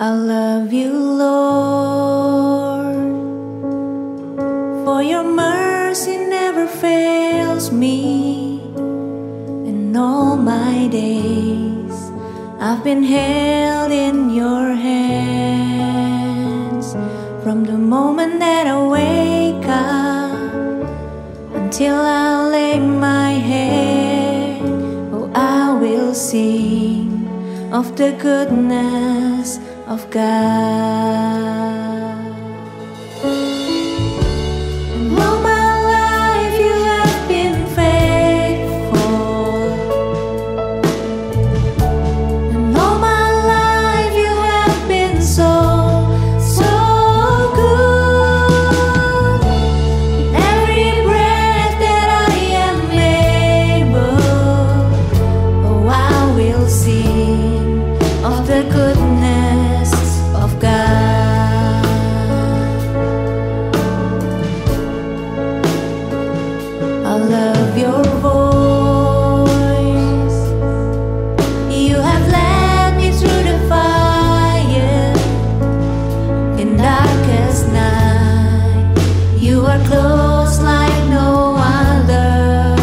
I love you, Lord, for your mercy never fails me. In all my days, I've been held in your hands. From the moment that I wake up until I lay my head, oh, I will sing of the goodness of God. And all my life you have been faithful, and all my life you have been so good. Every breath that I am able, oh, I will sing of the goodness of God. I love your voice. You have led me through the fire in darkest night. You are close like no other.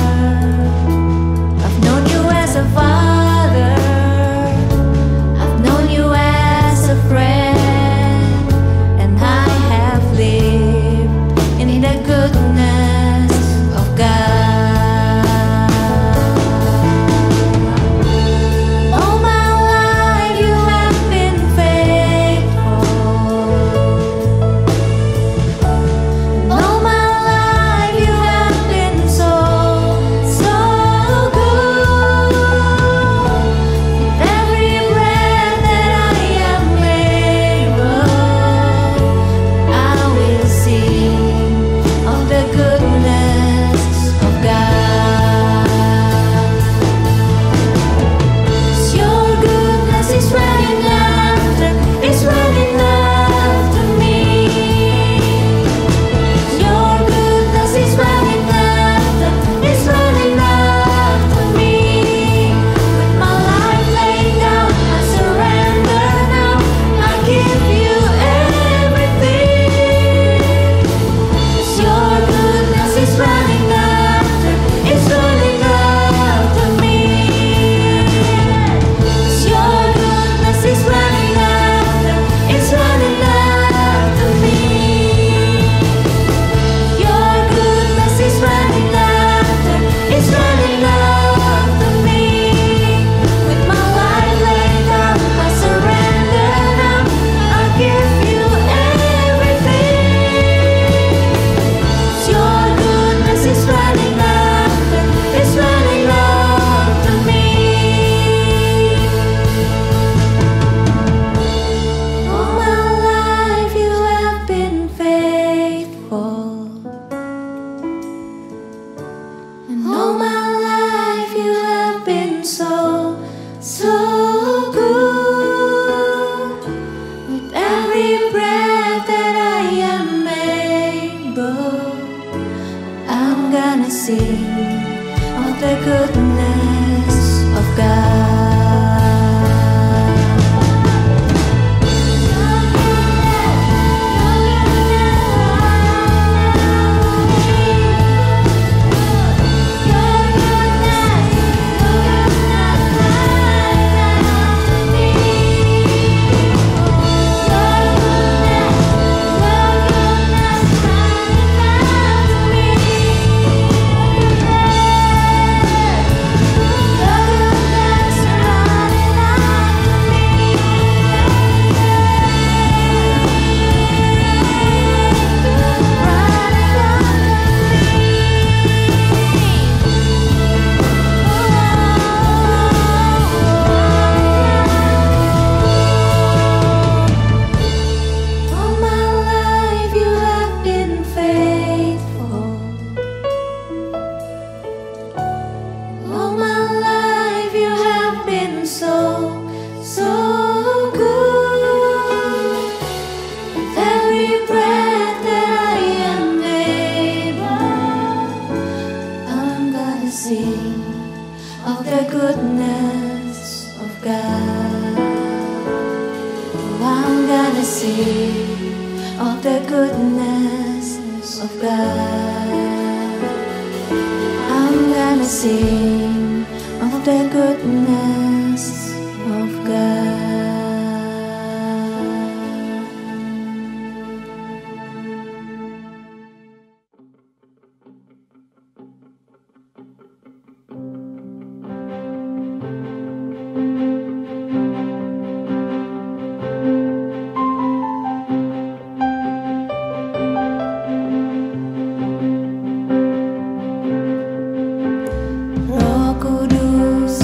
I've known you as a father, I've known you as a friend, and I have lived in the goodness of God. All my life you have been faithful, and all my life you have been so good. Every breath that I am able, I will sing of the goodness of God. 'Cause your goodness is running after me. Your goodness is running after me. With my life laid down, I surrender now. I give you everything. 'Cause your goodness is running after me. 'Cause your goodness is running after me. Your goodness is running after me. With my life laid down, I surrender now. I give you everything. 'Cause your goodness is running after me. All my life you have been faithful, and all my life you have been so good. With every breath that I am able, I'm gonna sing of the goodness of God. All my life you have been faithful. All my life you have been so good. With every breath that I am able, I'm gonna sing of the goodness of God. Oh, I'm sing of the goodness of God. I'm gonna sing of the goodness of God. Roh Kudus,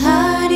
hadir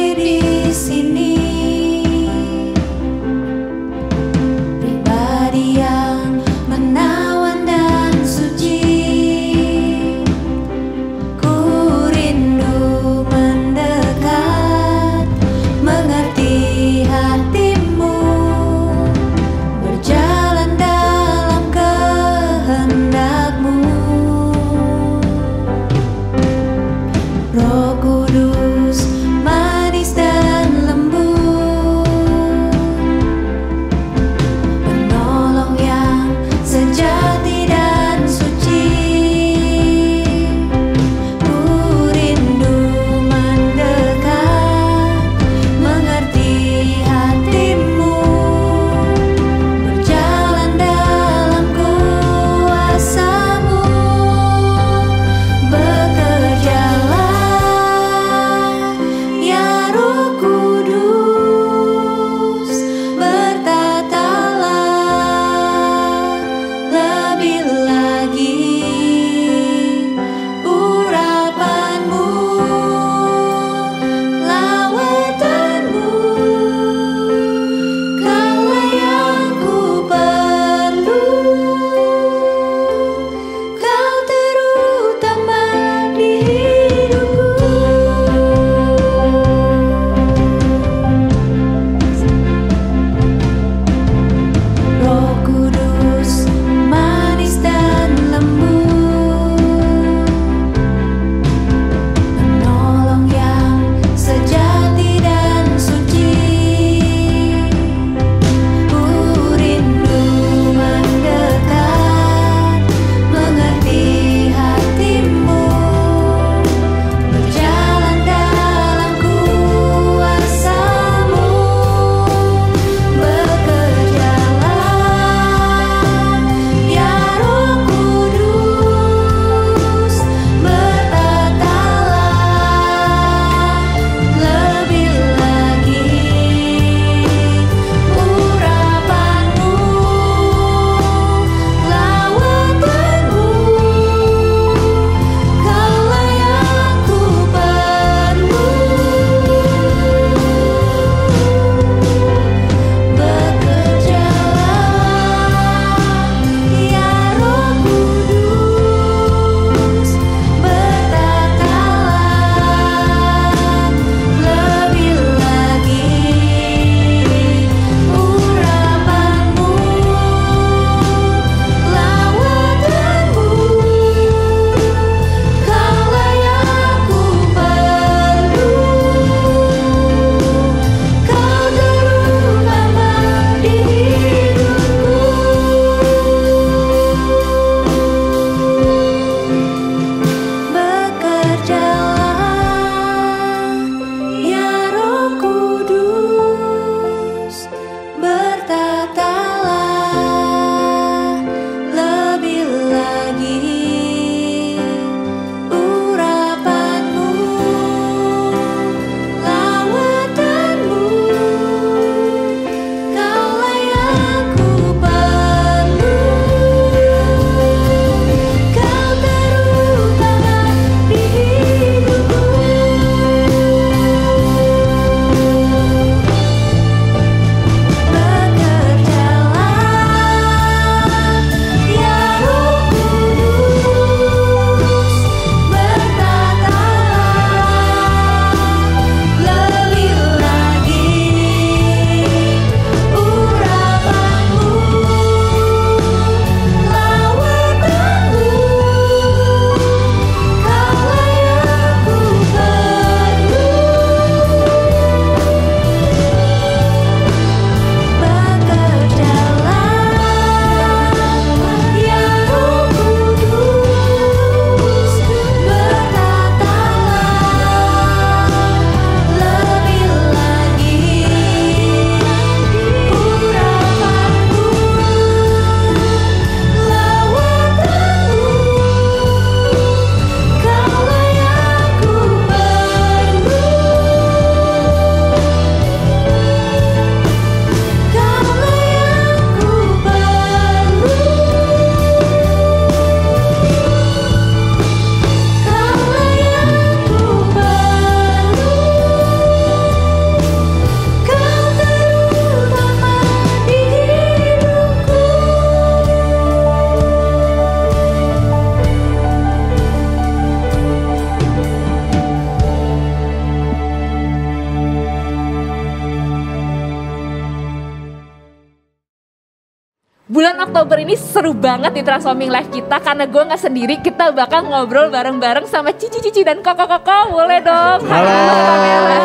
Bulan Oktober ini seru banget di Transforming Life kita karena gue nggak sendiri, kita bakal ngobrol bareng-bareng sama Cici dan Koko. Boleh dong? Halo. Kamera.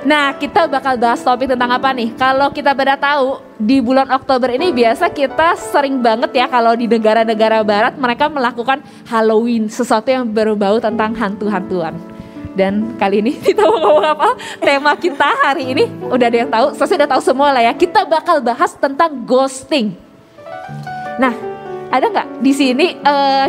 Nah, kita bakal bahas topik tentang apa nih? Kalau kita pada tahu di bulan Oktober ini biasa kita sering banget ya kalau di negara-negara barat mereka melakukan Halloween, sesuatu yang berbau tentang hantu-hantuan. Dan kali ini kita mau ngomong apa? Tema kita hari ini udah ada yang tahu, saya udah tahu semua lah ya. Kita bakal bahas tentang ghosting. Nah, ada nggak di sini?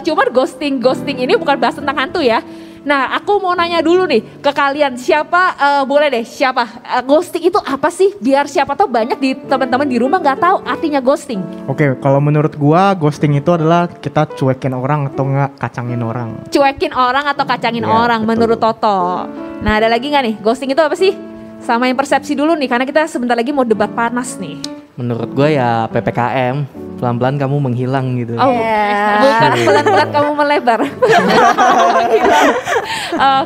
Cuman ghosting ini bukan bahas tentang hantu ya. Nah, aku mau nanya dulu nih ke kalian, siapa boleh deh, siapa ghosting itu apa sih? Biar siapa tahu banyak di teman-teman di rumah nggak tahu artinya ghosting. Oke, kalau menurut gua ghosting itu adalah kita cuekin orang atau nggak kacangin orang. Cuekin orang atau kacangin Ya, orang betul. menurut Toto. Nah, ada lagi nggak nih? Ghosting itu apa sih? Sama yang persepsi dulu nih, karena kita sebentar lagi mau debat panas nih. Menurut gue ya PPKM, pelan-pelan kamu menghilang gitu. Oh, bukan pelan-pelan kamu melebar.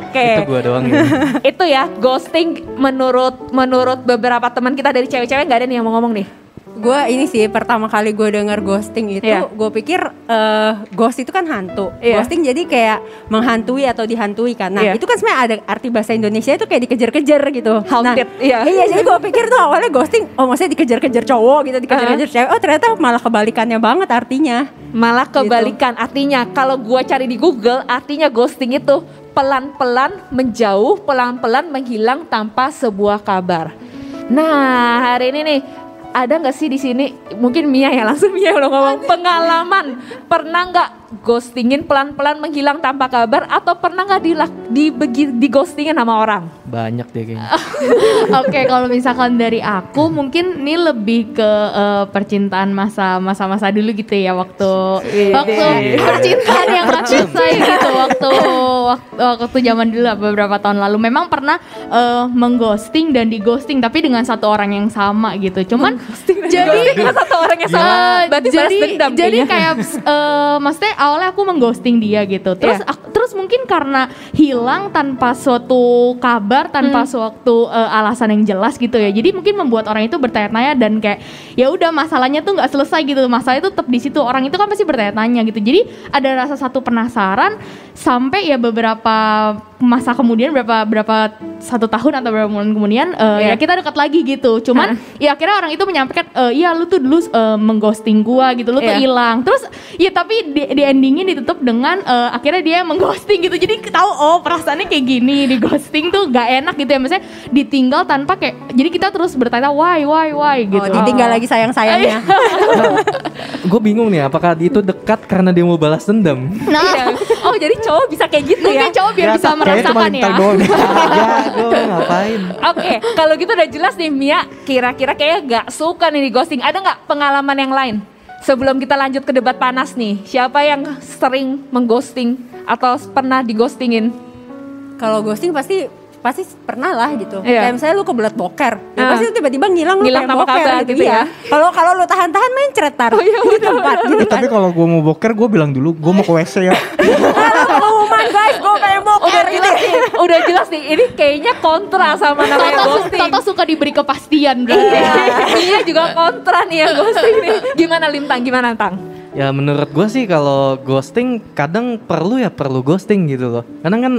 Oke. Itu gue doang ya. Itu ya ghosting menurut beberapa teman kita dari cewek-cewek, nggak ada nih yang mau ngomong nih. Gue ini sih pertama kali gue denger ghosting itu, Iya. gue pikir ghost itu kan hantu. Iya. Ghosting jadi kayak menghantui atau dihantui kan. Nah Iya. itu kan sebenarnya ada arti bahasa Indonesia itu kayak dikejar-kejar gitu. Haunted, Nah, iya. Iya, jadi gue pikir tuh awalnya ghosting, oh maksudnya dikejar-kejar cowok gitu, dikejar-kejar cewek. Oh ternyata malah kebalikannya banget artinya. Malah kebalikan artinya. Kalau gua cari di Google, artinya ghosting itu pelan-pelan menjauh, pelan-pelan menghilang tanpa sebuah kabar. Nah, hari ini nih ada nggak sih di sini? Mungkin Mia ya, langsung Mia udah ngomong pengalaman. Pernah nggak ghostingin pelan-pelan menghilang tanpa kabar, atau pernah nggak di ghostingin sama orang? Banyak deh kayaknya. Oke, kalau misalkan dari aku mungkin ini lebih ke percintaan masa dulu gitu ya, waktu percintaan yang nggak selesai gitu, waktu zaman dulu lah, beberapa tahun lalu memang pernah mengghosting dan dighosting, tapi dengan satu orang yang sama gitu. Cuman jadi Satu orang yang sama, berarti balas dendam jadi kayaknya. kayak maksudnya awalnya aku mengghosting dia gitu. Terus terus mungkin karena hilang tanpa suatu kabar, tanpa suatu alasan yang jelas gitu ya. Jadi mungkin membuat orang itu bertanya-tanya dan kayak ya udah, masalahnya tuh nggak selesai gitu. Masalah itu tetap di situ. Orang itu kan pasti bertanya-tanya gitu. Jadi ada rasa satu penasaran sampai ya beberapa masa kemudian, berapa 1 tahun atau beberapa bulan kemudian ya kita dekat lagi gitu. Cuman ya akhirnya orang itu menyampaikan iya lu tuh dulu mengghosting gua gitu, lu tuh hilang. Terus ya tapi di endingnya ditutup dengan akhirnya dia mengghosting gitu. Jadi tahu oh perasaannya kayak gini, di ghosting tuh gak enak gitu ya, maksudnya ditinggal tanpa kayak, jadi kita terus bertanya why gitu. Oh ditinggal lagi sayang-sayangnya. Gue bingung nih, apakah itu dekat karena dia mau balas dendam? Iya. Oh, jadi cowok bisa kayak gitu ya? Mungkin cowok biar bisa kayaknya cuma merasakan ya. ntar doang deh. Ya, gue ngapain? Oke, kalau gitu udah jelas nih Mia, kira-kira kayaknya gak suka nih di ghosting. Ada gak pengalaman yang lain? Sebelum kita lanjut ke debat panas nih, siapa yang sering mengghosting atau pernah dighostingin? Kalau ghosting pasti pernah lah gitu. Iya. Kayak misalnya lu kebelet boker, ya pasti tiba-tiba ngilang lu Ngilang pengen tanpa boker kabar gitu, gitu iya. ya. Kalau lu tahan-tahan main ceretar di tempat gitu kan. Tapi kalau gue mau boker, gue bilang dulu gue mau ke WC ya. Pengumuman guys, gue pengen boker gitu. Udah jelas nih, ini kayaknya kontra sama namanya ghosting. Toto suka diberi kepastian berarti. Iya juga kontra nih yang ghosting nih. Gimana Lintang, gimana Tang? Ya menurut gue sih kalau ghosting kadang perlu ghosting gitu loh. Karena kan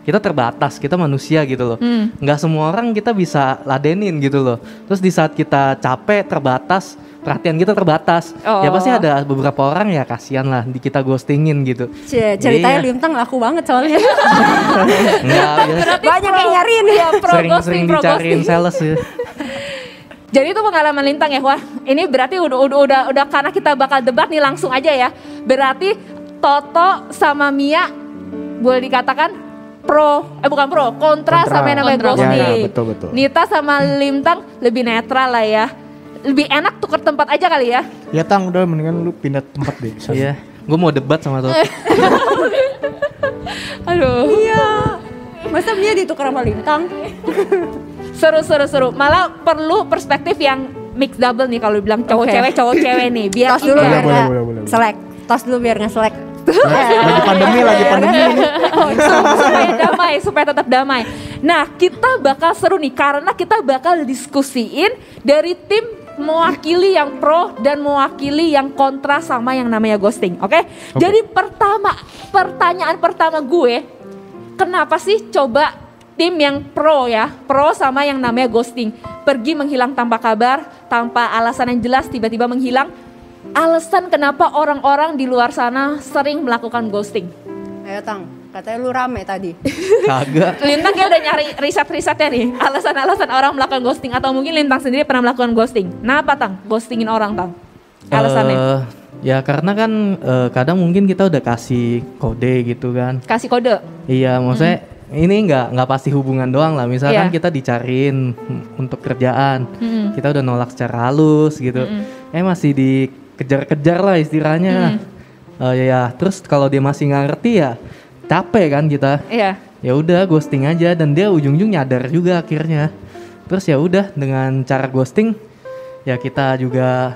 kita terbatas, kita manusia gitu loh. Nggak semua orang kita bisa ladenin gitu loh. Terus di saat kita capek, terbatas, perhatian kita terbatas. Ya pasti ada beberapa orang ya kasihan lah di kita ghostingin gitu. Ceritanya Jadi, Lintang laku banget soalnya. Enggak, ya, Banyak yang nyariin ya. sering dicariin sales ya. Jadi itu pengalaman Lintang ya. Wah, ini berarti udah karena kita bakal debat nih, langsung aja ya. Berarti Toto sama Mia boleh dikatakan kontra sama yang namanya Kontra. ghosting. Ya, betul. Nita sama Lintang lebih netral lah ya. Lebih enak tuker tempat aja kali ya. Ya Tang, udah mendingan lu pindah tempat deh. Iya, gue mau debat sama Toto. Aduh. Iya. Masa Mia ditukar sama Lintang? Seru. Malah perlu perspektif yang mix double nih kalau bilang cowok cewek nih. Biar Tos dulu imbang. biar nggak boleh. selek. Tos dulu biar nggak selek. Lagi pandemi ini. supaya tetap damai. Nah, kita bakal seru nih karena kita bakal diskusiin dari tim mewakili yang pro dan mewakili yang kontra sama yang namanya ghosting, oke? Jadi pertanyaan pertama gue, kenapa sih coba tim yang pro ya, pro sama yang namanya ghosting, pergi menghilang tanpa kabar, tanpa alasan yang jelas tiba-tiba menghilang. Alasan kenapa orang-orang di luar sana sering melakukan ghosting? Ayo Tang, katanya lu rame tadi. Kagak. Lintang ya udah nyari riset-risetnya nih, alasan-alasan orang melakukan ghosting, atau mungkin Lintang sendiri pernah melakukan ghosting. Nah apa Tang? Ghostingin orang Tang? Alasannya? Ya karena kan kadang mungkin kita udah kasih kode gitu kan. Kasih kode? Iya, maksudnya ini nggak pasti hubungan doang lah. Misalkan Iya. kita dicariin untuk kerjaan, kita udah nolak secara halus gitu. Masih dikejar-kejar lah istilahnya. Ya, terus kalau dia masih nggak ngerti ya capek kan kita. Iya. Ya udah ghosting aja, dan dia ujung-ujung nyadar juga akhirnya. Terus ya udah dengan cara ghosting ya kita juga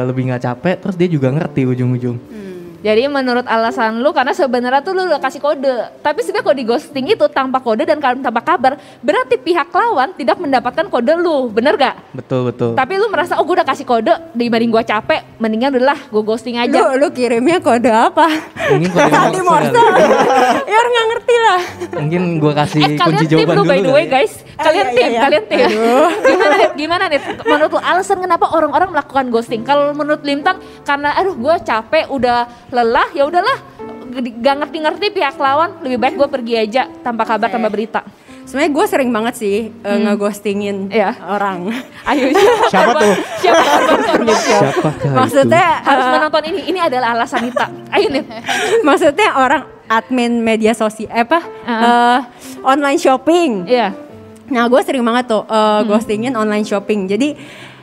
lebih nggak capek, terus dia juga ngerti ujung-ujung. Jadi menurut alasan lu karena sebenarnya tuh lu udah kasih kode. Tapi sebenarnya kalau di ghosting itu tanpa kode dan tanpa kabar, berarti pihak lawan tidak mendapatkan kode lu, bener gak? Betul. Tapi lu merasa gue udah kasih kode, dibanding gue capek, mendingan udahlah gue ghosting aja. Lu kirimnya kode apa? Mungkin kode Tadi Morse Morse. kali. Ya orang nggak ngerti lah. Mungkin gue kasih kunci Kalian tim jawaban lu dulu by the way kali ya. guys. Kalian iya, tim, iya. kalian tim. Gimana nih? Menurut lu alasan kenapa orang-orang melakukan ghosting? Kalau menurut Lintang karena aduh gue capek, udah lelah, ya udahlah gak ngerti-ngerti pihak lawan, lebih baik gue pergi aja tanpa kabar, tanpa berita. Sebenarnya gue sering banget sih ngeghostingin Iya. orang. Ayo Siapa tuh? Siapa korban? Siapakah Maksudnya Harus menonton ini adalah alasan Nita. Ayo nih. maksudnya orang admin media sosial online shopping. Iya. Nah gue sering banget tuh ghostingin online shopping. Jadi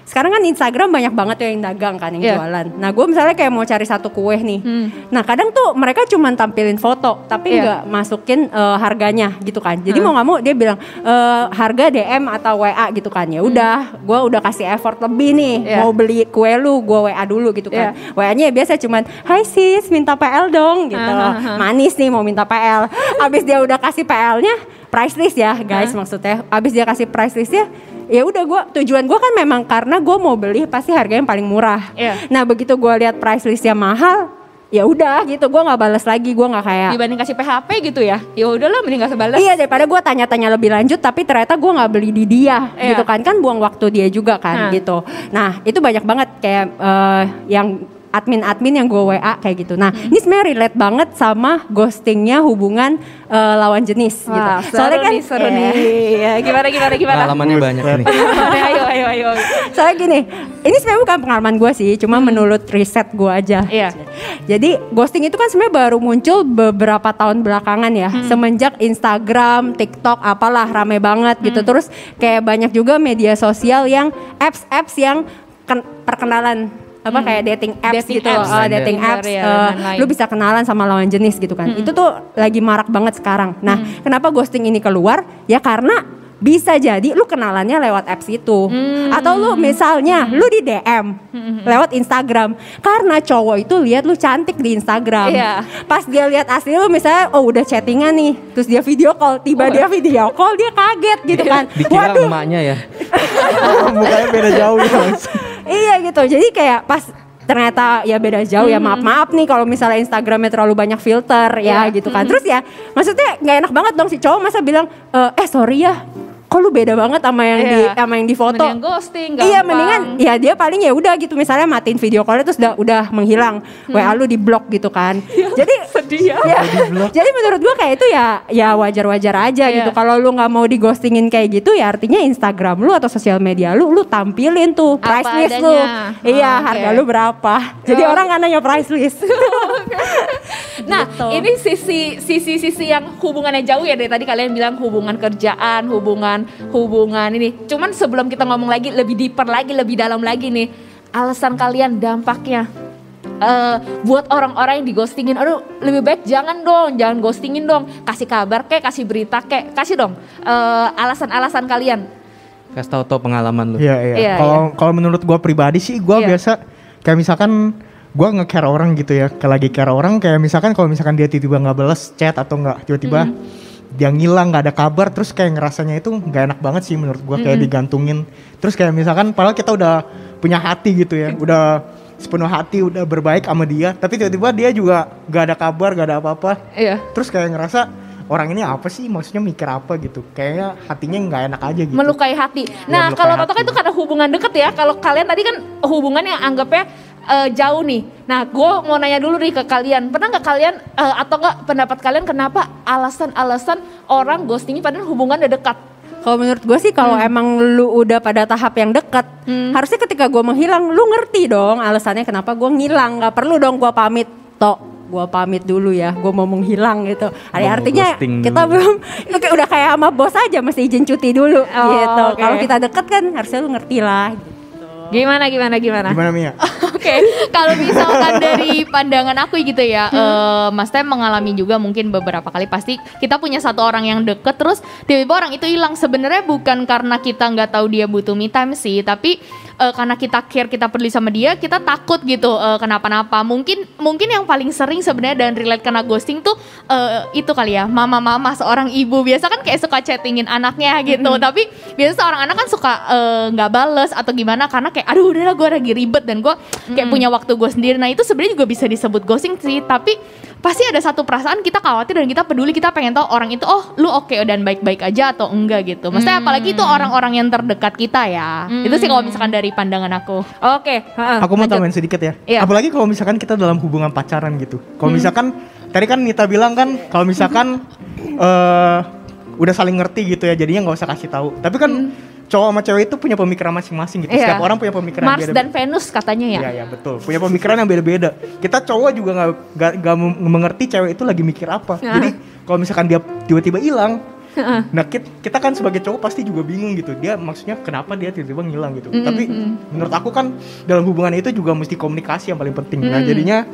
sekarang kan Instagram banyak banget tuh yang dagang kan, yang Iya. jualan. Nah gue misalnya kayak mau cari satu kue nih. Nah kadang tuh mereka cuma tampilin foto, tapi Iya. nggak masukin harganya gitu kan. Jadi mau nggak mau dia bilang harga DM atau WA gitu kan. Ya udah, gue udah kasih effort lebih nih. Iya. Mau beli kue lu, gue WA dulu gitu kan. Iya. WA-nya ya biasa cuman, hai sis minta PL dong gitu. Manis nih mau minta PL. Abis dia udah kasih PL-nya, price list ya guys maksudnya. Abis dia kasih price listnya, ya udah tujuan gue kan memang karena gue mau beli pasti harganya yang paling murah. Iya. Nah begitu gue lihat price listnya mahal, ya udah gitu gue nggak balas lagi, gue nggak kayak Dibanding kasih PHP gitu ya. Ya udahlah mending gak sebalas. iya daripada gue tanya-tanya lebih lanjut tapi ternyata gue nggak beli di dia Iya. gitu kan buang waktu dia juga kan gitu. Nah itu banyak banget kayak yang admin-admin yang gue WA kayak gitu. Nah ini sebenarnya relate banget sama ghostingnya hubungan lawan jenis gitu. Wah, seru nih. Ya, gimana? Pengalamannya banyak nih. Ayo. Soalnya gini, ini sebenarnya bukan pengalaman gue sih, cuma menurut riset gue aja. Iya. Jadi ghosting itu kan sebenarnya baru muncul beberapa tahun belakangan ya, semenjak Instagram, TikTok, apalah rame banget gitu. Terus kayak banyak juga media sosial yang apps yang perkenalan kayak dating apps Dating gitu, apps. dating Tinder apps, ya, dan lain-lain. lu bisa kenalan sama lawan jenis gitu kan. Itu tuh lagi marak banget sekarang. Nah, kenapa ghosting ini keluar? Ya karena bisa jadi lu kenalannya lewat apps itu. Atau lu misalnya lu di DM lewat Instagram. Karena cowok itu lihat lu cantik di Instagram. Iya. Pas dia lihat asli lu misalnya udah chattingan nih, terus dia video call, dia video call dia kaget gitu kan. Dikira emaknya ya. Mukanya beda jauh ya. Iya gitu. Jadi kayak pas ternyata ya beda jauh ya, maaf nih kalau misalnya Instagramnya terlalu banyak filter ya gitu kan. Terus ya maksudnya nggak enak banget dong si cowok masa bilang sorry ya, kok lu beda banget sama yang di foto. Mendingan ghosting, Iya gampang. mendingan ya dia paling ya udah gitu misalnya matiin video call-nya terus udah menghilang, WA lu di blok gitu kan. Jadi sedih ya. Jadi menurut gua kayak itu ya wajar-wajar aja gitu. Kalau lu nggak mau di ghostingin kayak gitu ya artinya Instagram lu atau sosial media lu tampilin tuh price Apa list lu. adanya. Iya, Oke. harga lu berapa. Jadi orang kan nanya price list. Nah, Gitu. ini sisi yang hubungannya jauh ya, dari tadi kalian bilang hubungan kerjaan, hubungan ini. Cuman sebelum kita ngomong lagi lebih deeper lagi, lebih dalam lagi nih, alasan kalian dampaknya buat orang-orang yang dighostingin. Aduh, lebih baik jangan ghostingin dong. Kasih kabar kek, kasih berita kek, kasih dong alasan-alasan kalian. Kasih tau pengalaman lu. Iya. Iya, Kalau menurut gue pribadi sih, gue Iya. biasa kayak misalkan gue nge-care orang gitu ya, kayak lagi care orang, kayak misalkan kalau misalkan dia tiba-tiba nggak balas chat atau nggak tiba-tiba dia ngilang nggak ada kabar, terus kayak ngerasanya itu nggak enak banget sih menurut gue, kayak digantungin. Terus kayak misalkan padahal kita udah punya hati gitu ya, udah sepenuh hati, udah berbaik sama dia, tapi tiba-tiba dia juga gak ada kabar, gak ada apa-apa. Iya. Terus kayak ngerasa orang ini apa sih, maksudnya mikir apa gitu, kayaknya hatinya nggak enak aja gitu. Melukai hati. Iya, Nah, melukai kalau hati. Totok itu karena hubungan deket ya. Kalau kalian tadi kan hubungan yang anggapnya jauh nih. Nah, gue mau nanya dulu nih ke kalian. Pernah nggak kalian atau nggak pendapat kalian kenapa alasan-alasan orang ghosting padahal hubungan udah dekat? Kalau menurut gue sih kalau emang lu udah pada tahap yang dekat, harusnya ketika gue menghilang, lu ngerti dong alasannya kenapa gue ngilang. Gak perlu dong gue pamit, gue pamit dulu ya, gue mau menghilang gitu. Artinya ghosting kita dulu. belum, udah kayak sama bos aja mesti izin cuti dulu gitu. oke. Kalau kita deket kan harusnya lu ngerti lah. Gimana? Gimana Mia? Oke, kalau misalkan dari pandangan aku gitu ya, Mas Tem mengalami juga mungkin beberapa kali pasti kita punya satu orang yang deket terus tiba-tiba orang itu hilang. Sebenarnya bukan karena kita nggak tahu dia butuh me time sih, tapi karena kita care, kita peduli sama dia, kita takut gitu kenapa-napa. Mungkin yang paling sering sebenarnya dan relate kena ghosting tuh itu kali ya, mama-mama seorang ibu biasa kan kayak suka chattingin anaknya gitu, tapi biasa seorang anak kan suka nggak bales atau gimana karena kayak aduh udahlah gue lagi ribet dan gue kayak punya waktu gue sendiri. Nah itu sebenarnya juga bisa disebut ghosting sih, tapi pasti ada satu perasaan kita khawatir dan kita peduli, kita pengen tahu orang itu lu oke dan baik-baik aja atau enggak gitu. Maksudnya apalagi itu orang-orang yang terdekat kita ya. Itu sih kalau misalkan dari pandangan aku. Oke. Aku mau tambahin sedikit ya. Iya. Apalagi kalau misalkan kita dalam hubungan pacaran gitu. Kalau misalkan tadi kan Nita bilang kan kalau misalkan udah saling ngerti gitu ya, jadinya nggak usah kasih tahu. Tapi kan cowok sama cewek itu punya pemikiran masing-masing gitu. Iya. Setiap orang punya pemikiran Mars beda-beda. dan Venus katanya ya. Iya betul. Punya pemikiran yang beda-beda. Kita cowok juga nggak mengerti cewek itu lagi mikir apa. Jadi kalau misalkan dia tiba-tiba hilang, nah kita kan sebagai cowok pasti juga bingung gitu. Dia maksudnya kenapa dia tiba-tiba ngilang gitu. Tapi menurut aku kan dalam hubungan itu juga mesti komunikasi yang paling penting. Nah jadinya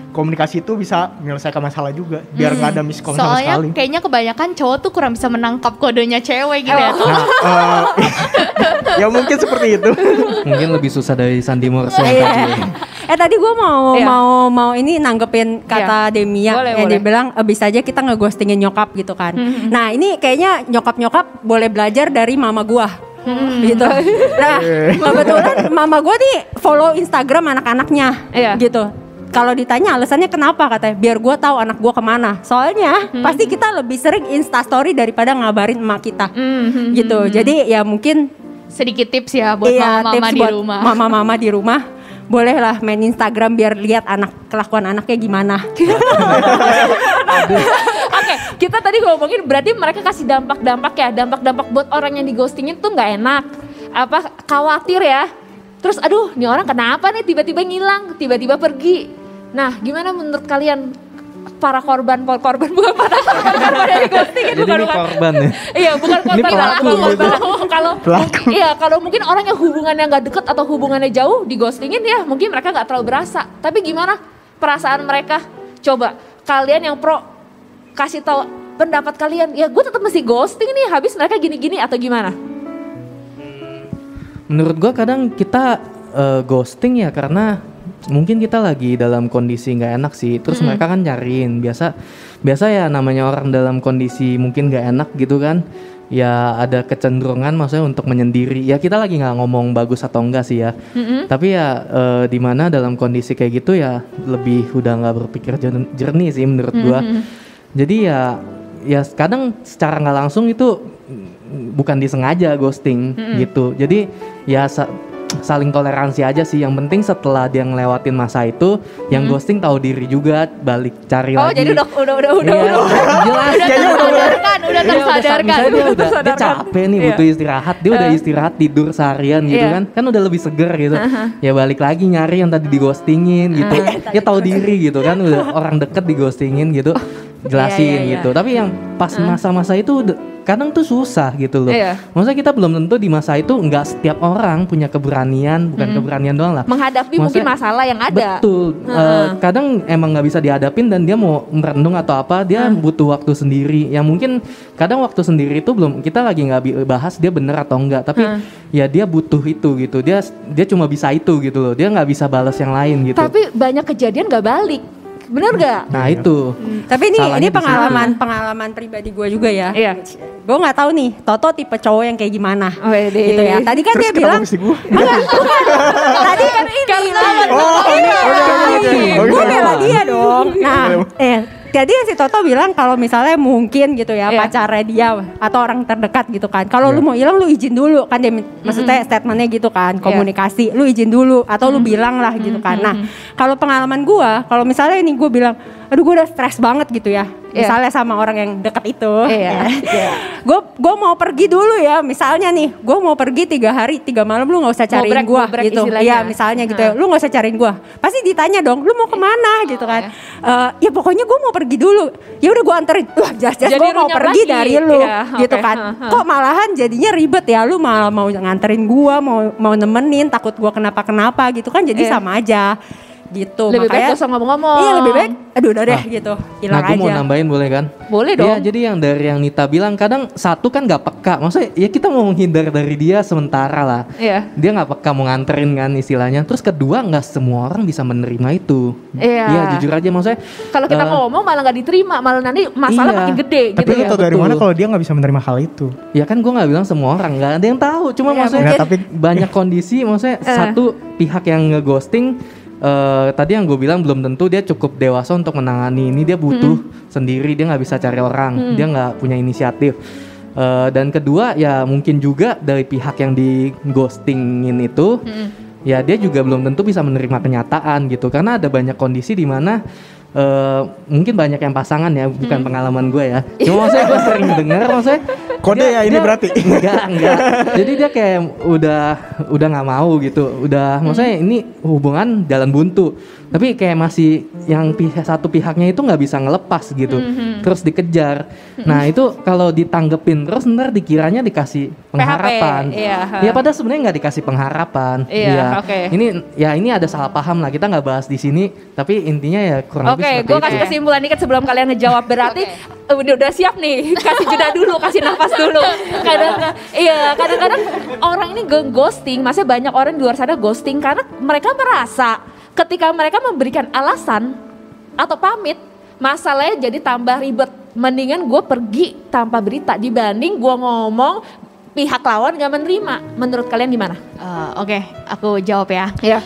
komunikasi itu bisa menyelesaikan masalah juga biar nggak ada miskom sama Soalnya sekali. kayaknya kebanyakan cowok tuh kurang bisa menangkap kodenya cewek gitu ya. Nah, ya mungkin seperti itu. Mungkin lebih susah dari Sandy Morse yang tadi. Tadi gue Iya. mau ini nanggepin kata Demia Boleh, yang boleh. dia bilang bisa aja kita ngeghostingin nyokap gitu kan. Nah ini kayaknya nyokap boleh belajar dari mama gua. Gitu. Nah kebetulan mama gua nih follow Instagram anak-anaknya Iya. gitu. Kalau ditanya alasannya kenapa, katanya biar gue tahu anak gue kemana. Soalnya pasti kita lebih sering instastory daripada ngabarin emak kita gitu. Jadi ya mungkin Sedikit tips ya buat iya, mama-mama tips di buat rumah. mama-mama di rumah. Bolehlah main Instagram biar lihat kelakuan anaknya gimana. Oke, kita tadi ngomongin berarti mereka kasih dampak-dampak ya. Dampak-dampak buat orang yang digostingin tuh nggak enak. Khawatir ya. Terus aduh, nih orang kenapa nih tiba-tiba ngilang, tiba-tiba pergi. Nah, gimana menurut kalian para korban bukan para korban dari ghosting itu Jadi ini korban ya. Iya, bukan korban Ini lah, pelaku bukan gitu. korban. Kalau iya, kalau mungkin orang yang hubungannya nggak deket atau hubungannya jauh dighostingin ya, mungkin mereka nggak terlalu berasa. Tapi gimana perasaan mereka? Coba kalian yang pro kasih tahu pendapat kalian. Ya, gue tetap mesti ghosting nih, habis mereka gini-gini atau gimana? Menurut gua kadang kita ghosting ya karena mungkin kita lagi dalam kondisi nggak enak sih. Terus mereka kan nyariin. Biasa ya namanya orang dalam kondisi mungkin nggak enak gitu kan. Ya ada kecenderungan maksudnya untuk menyendiri. Ya kita lagi nggak ngomong bagus atau enggak sih ya. Tapi ya di mana dalam kondisi kayak gitu ya lebih udah nggak berpikir jernih sih menurut gua. Jadi ya kadang secara nggak langsung itu bukan disengaja ghosting gitu. Jadi ya saling toleransi aja sih. Yang penting setelah dia ngelewatin masa itu, yang ghosting tahu diri juga, balik cari Oh, lagi. jadi udah Iya, jelas. Udah tersadarkan. Misalnya dia dia tersadarkan. capek nih butuh istirahat, dia udah istirahat tidur seharian gitu Iya. kan udah lebih seger gitu. Ya balik lagi nyari yang tadi dighostingin gitu. Dia tahu diri gitu kan, udah orang deket dighostingin gitu. Jelasin iya. gitu. Tapi yang pas masa-masa itu kadang tuh susah gitu loh. Iya. Maksudnya kita belum tentu di masa itu nggak setiap orang punya keberanian, bukan keberanian doang lah. Menghadapi mungkin Maksudnya- masalah yang ada. Betul. Kadang emang nggak bisa dihadapin dan dia mau merenung atau apa, dia butuh waktu sendiri. Yang mungkin kadang waktu sendiri itu belum kita lagi nggak bahas dia bener atau enggak, tapi ya dia butuh itu gitu. Dia cuma bisa itu gitu loh. Dia nggak bisa balas yang lain gitu. Tapi banyak kejadian gak balik. Bener gak? Nah itu. Tapi ini Salahnya di situ. pengalaman pribadi gue juga ya. Iya. Gue nggak tahu nih Toto tipe cowok yang kayak gimana. Wede. Gitu ya. Tadi kan Terus dia kenapa bilang mesti gue? tadi kan ini Oh, gue iya. bela dia dong. Nah, jadi si Toto bilang kalau misalnya mungkin gitu ya Iya. pacarnya dia atau orang terdekat gitu kan. Kalau lu mau hilang lu izin dulu kan dia maksudnya statementnya gitu kan, komunikasi. Lu izin dulu atau lu bilang lah gitu kan. Nah, kalau pengalaman gua, kalau misalnya ini gua bilang, aduh gua udah stres banget gitu ya. Iya. Misalnya sama orang yang deket itu. Iya. Gue mau pergi dulu ya. Misalnya nih, gue mau pergi 3 hari 3 malam lu nggak usah cariin gue break gitu. istilahnya. Iya misalnya gitu ya. Lu nggak usah cariin gue. Pasti ditanya dong, lu mau kemana gitu kan? Ya pokoknya gue mau pergi dulu. Ya udah gue anterin. Wah jelas-jelas Jadi gue mau runyam pergi lagi. dari lu Iya, gitu oke. kan. Kok malahan jadinya ribet ya? Lu malah mau nganterin gue, mau nemenin, takut gue kenapa-kenapa gitu kan? Jadi Iya. sama aja gitu. Lebih baik Makanya gak usah ngomong-ngomong. iya lebih baik. Aduh udah deh gitu. Hilang Nah, gue mau aja. nambahin boleh kan? Boleh dong. Iya, jadi yang dari yang Nita bilang kadang satu kan nggak peka. Maksudnya ya kita mau menghindar dari dia sementara lah. Iya. Dia nggak peka mau nganterin kan istilahnya. Terus kedua nggak semua orang bisa menerima itu. Iya. Iya jujur aja maksudnya. Kalau kita ngomong malah gak diterima, malah nanti masalah Iya. makin gede Tapi gitu lu ya. tau dari betul. mana kalau dia nggak bisa menerima hal itu? Ya kan gue nggak bilang semua orang, nggak ada yang tahu. Cuma Iya, maksudnya mungkin. Tapi- banyak kondisi, maksudnya satu pihak yang ngeghosting. Tadi yang gue bilang belum tentu dia cukup dewasa untuk menangani ini, dia butuh sendiri, dia nggak bisa cari orang, dia nggak punya inisiatif. Dan kedua ya mungkin juga dari pihak yang di ghostingin itu, ya dia juga belum tentu bisa menerima kenyataan gitu, karena ada banyak kondisi di mana mungkin banyak yang pasangan ya, bukan pengalaman gue ya. Cuma maksudnya gue sering dengar, maksudnya Kode ya ini berarti. enggak. Jadi dia kayak udah nggak mau gitu. Udah maksudnya ini hubungan jalan buntu. Tapi kayak masih yang satu pihaknya itu nggak bisa ngelepas gitu. Terus dikejar. Nah, itu kalau ditanggepin terus ntar dikiranya dikasih pengharapan. iya. Ya padahal sebenarnya nggak dikasih pengharapan. Iya, oke. Ini ada salah paham lah. Kita nggak bahas di sini, tapi intinya ya kurang lebih Oke, seperti gue itu. kasih kesimpulan dikit sebelum kalian ngejawab. Berarti udah siap nih, kasih jeda dulu, kasih nafas dulu. Kadang-kadang orang ini ghosting, maksudnya banyak orang di luar sana ghosting karena mereka merasa ketika mereka memberikan alasan atau pamit, masalahnya jadi tambah ribet. Mendingan gue pergi tanpa berita dibanding gue ngomong pihak lawan gak menerima. Menurut kalian gimana? Oke, aku jawab ya. Iya.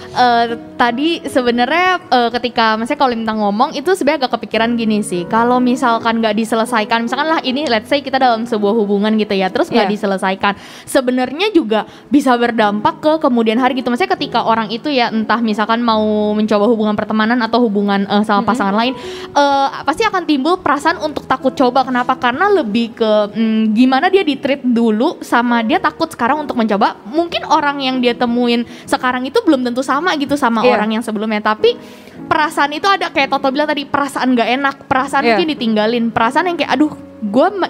Tadi sebenarnya ketika misalnya kalau minta ngomong itu sebenarnya agak kepikiran gini sih. Kalau misalkan nggak diselesaikan, misalkan lah ini let's say kita dalam sebuah hubungan gitu ya, terus nggak Iya. diselesaikan, sebenarnya juga bisa berdampak ke kemudian hari gitu. Maksudnya ketika orang itu ya entah misalkan mau mencoba hubungan pertemanan atau hubungan sama pasangan lain, pasti akan timbul perasaan untuk takut coba. Kenapa? Karena lebih ke gimana dia di-treat dulu, sama dia takut sekarang untuk mencoba. Mungkin orang yang dia temuin sekarang itu belum tentu sama gitu sama Iya. orang yang sebelumnya, tapi perasaan itu ada kayak Toto bilang tadi, perasaan gak enak, perasaan Iya. mungkin ditinggalin, perasaan yang kayak aduh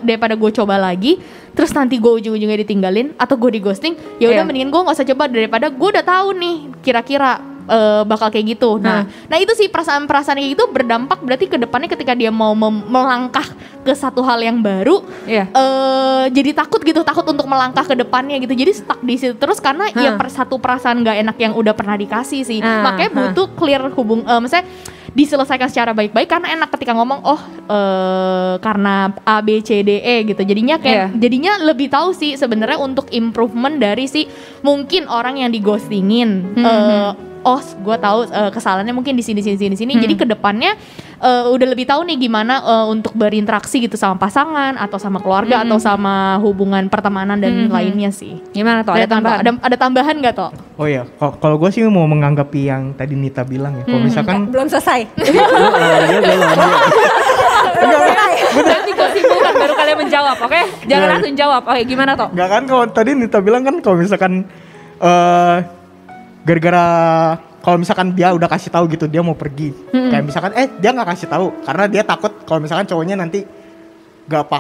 daripada gue coba lagi terus nanti gue ujung-ujungnya ditinggalin atau gue di ghosting, ya udah Iya. mendingan gue nggak usah coba daripada gue udah tahu nih kira-kira bakal kayak gitu. Nah itu sih perasaan-perasaan kayak gitu berdampak berarti ke depannya ketika dia mau melangkah ke satu hal yang baru, Iya. jadi takut gitu, takut untuk melangkah ke depannya gitu, jadi stuck di situ terus karena ya satu perasaan gak enak yang udah pernah dikasih sih. Makanya butuh clear maksudnya diselesaikan secara baik-baik, karena enak ketika ngomong karena A B C D E gitu, jadinya kayak jadinya lebih tahu sih sebenarnya untuk improvement dari si mungkin orang yang dighostingin. Gue tahu kesalahannya mungkin di sini. Jadi kedepannya udah lebih tahu nih gimana untuk berinteraksi gitu sama pasangan atau sama keluarga atau sama hubungan pertemanan dan lainnya sih. Gimana Toh? Ada tambahan? Ada tambahan nggak Toh? Oh iya, kalau gue sih mau menganggapi yang tadi Nita bilang ya. Kalau misalkan Belum selesai. Nanti gue simpulkan baru kalian menjawab, oke? Jangan langsung jawab. Oke, gimana Toh? Enggak kan, kalau tadi Nita bilang kan kalau misalkan gara-gara kalau misalkan dia udah kasih tahu gitu dia mau pergi, kayak misalkan dia nggak kasih tahu karena dia takut kalau misalkan cowoknya nanti nggak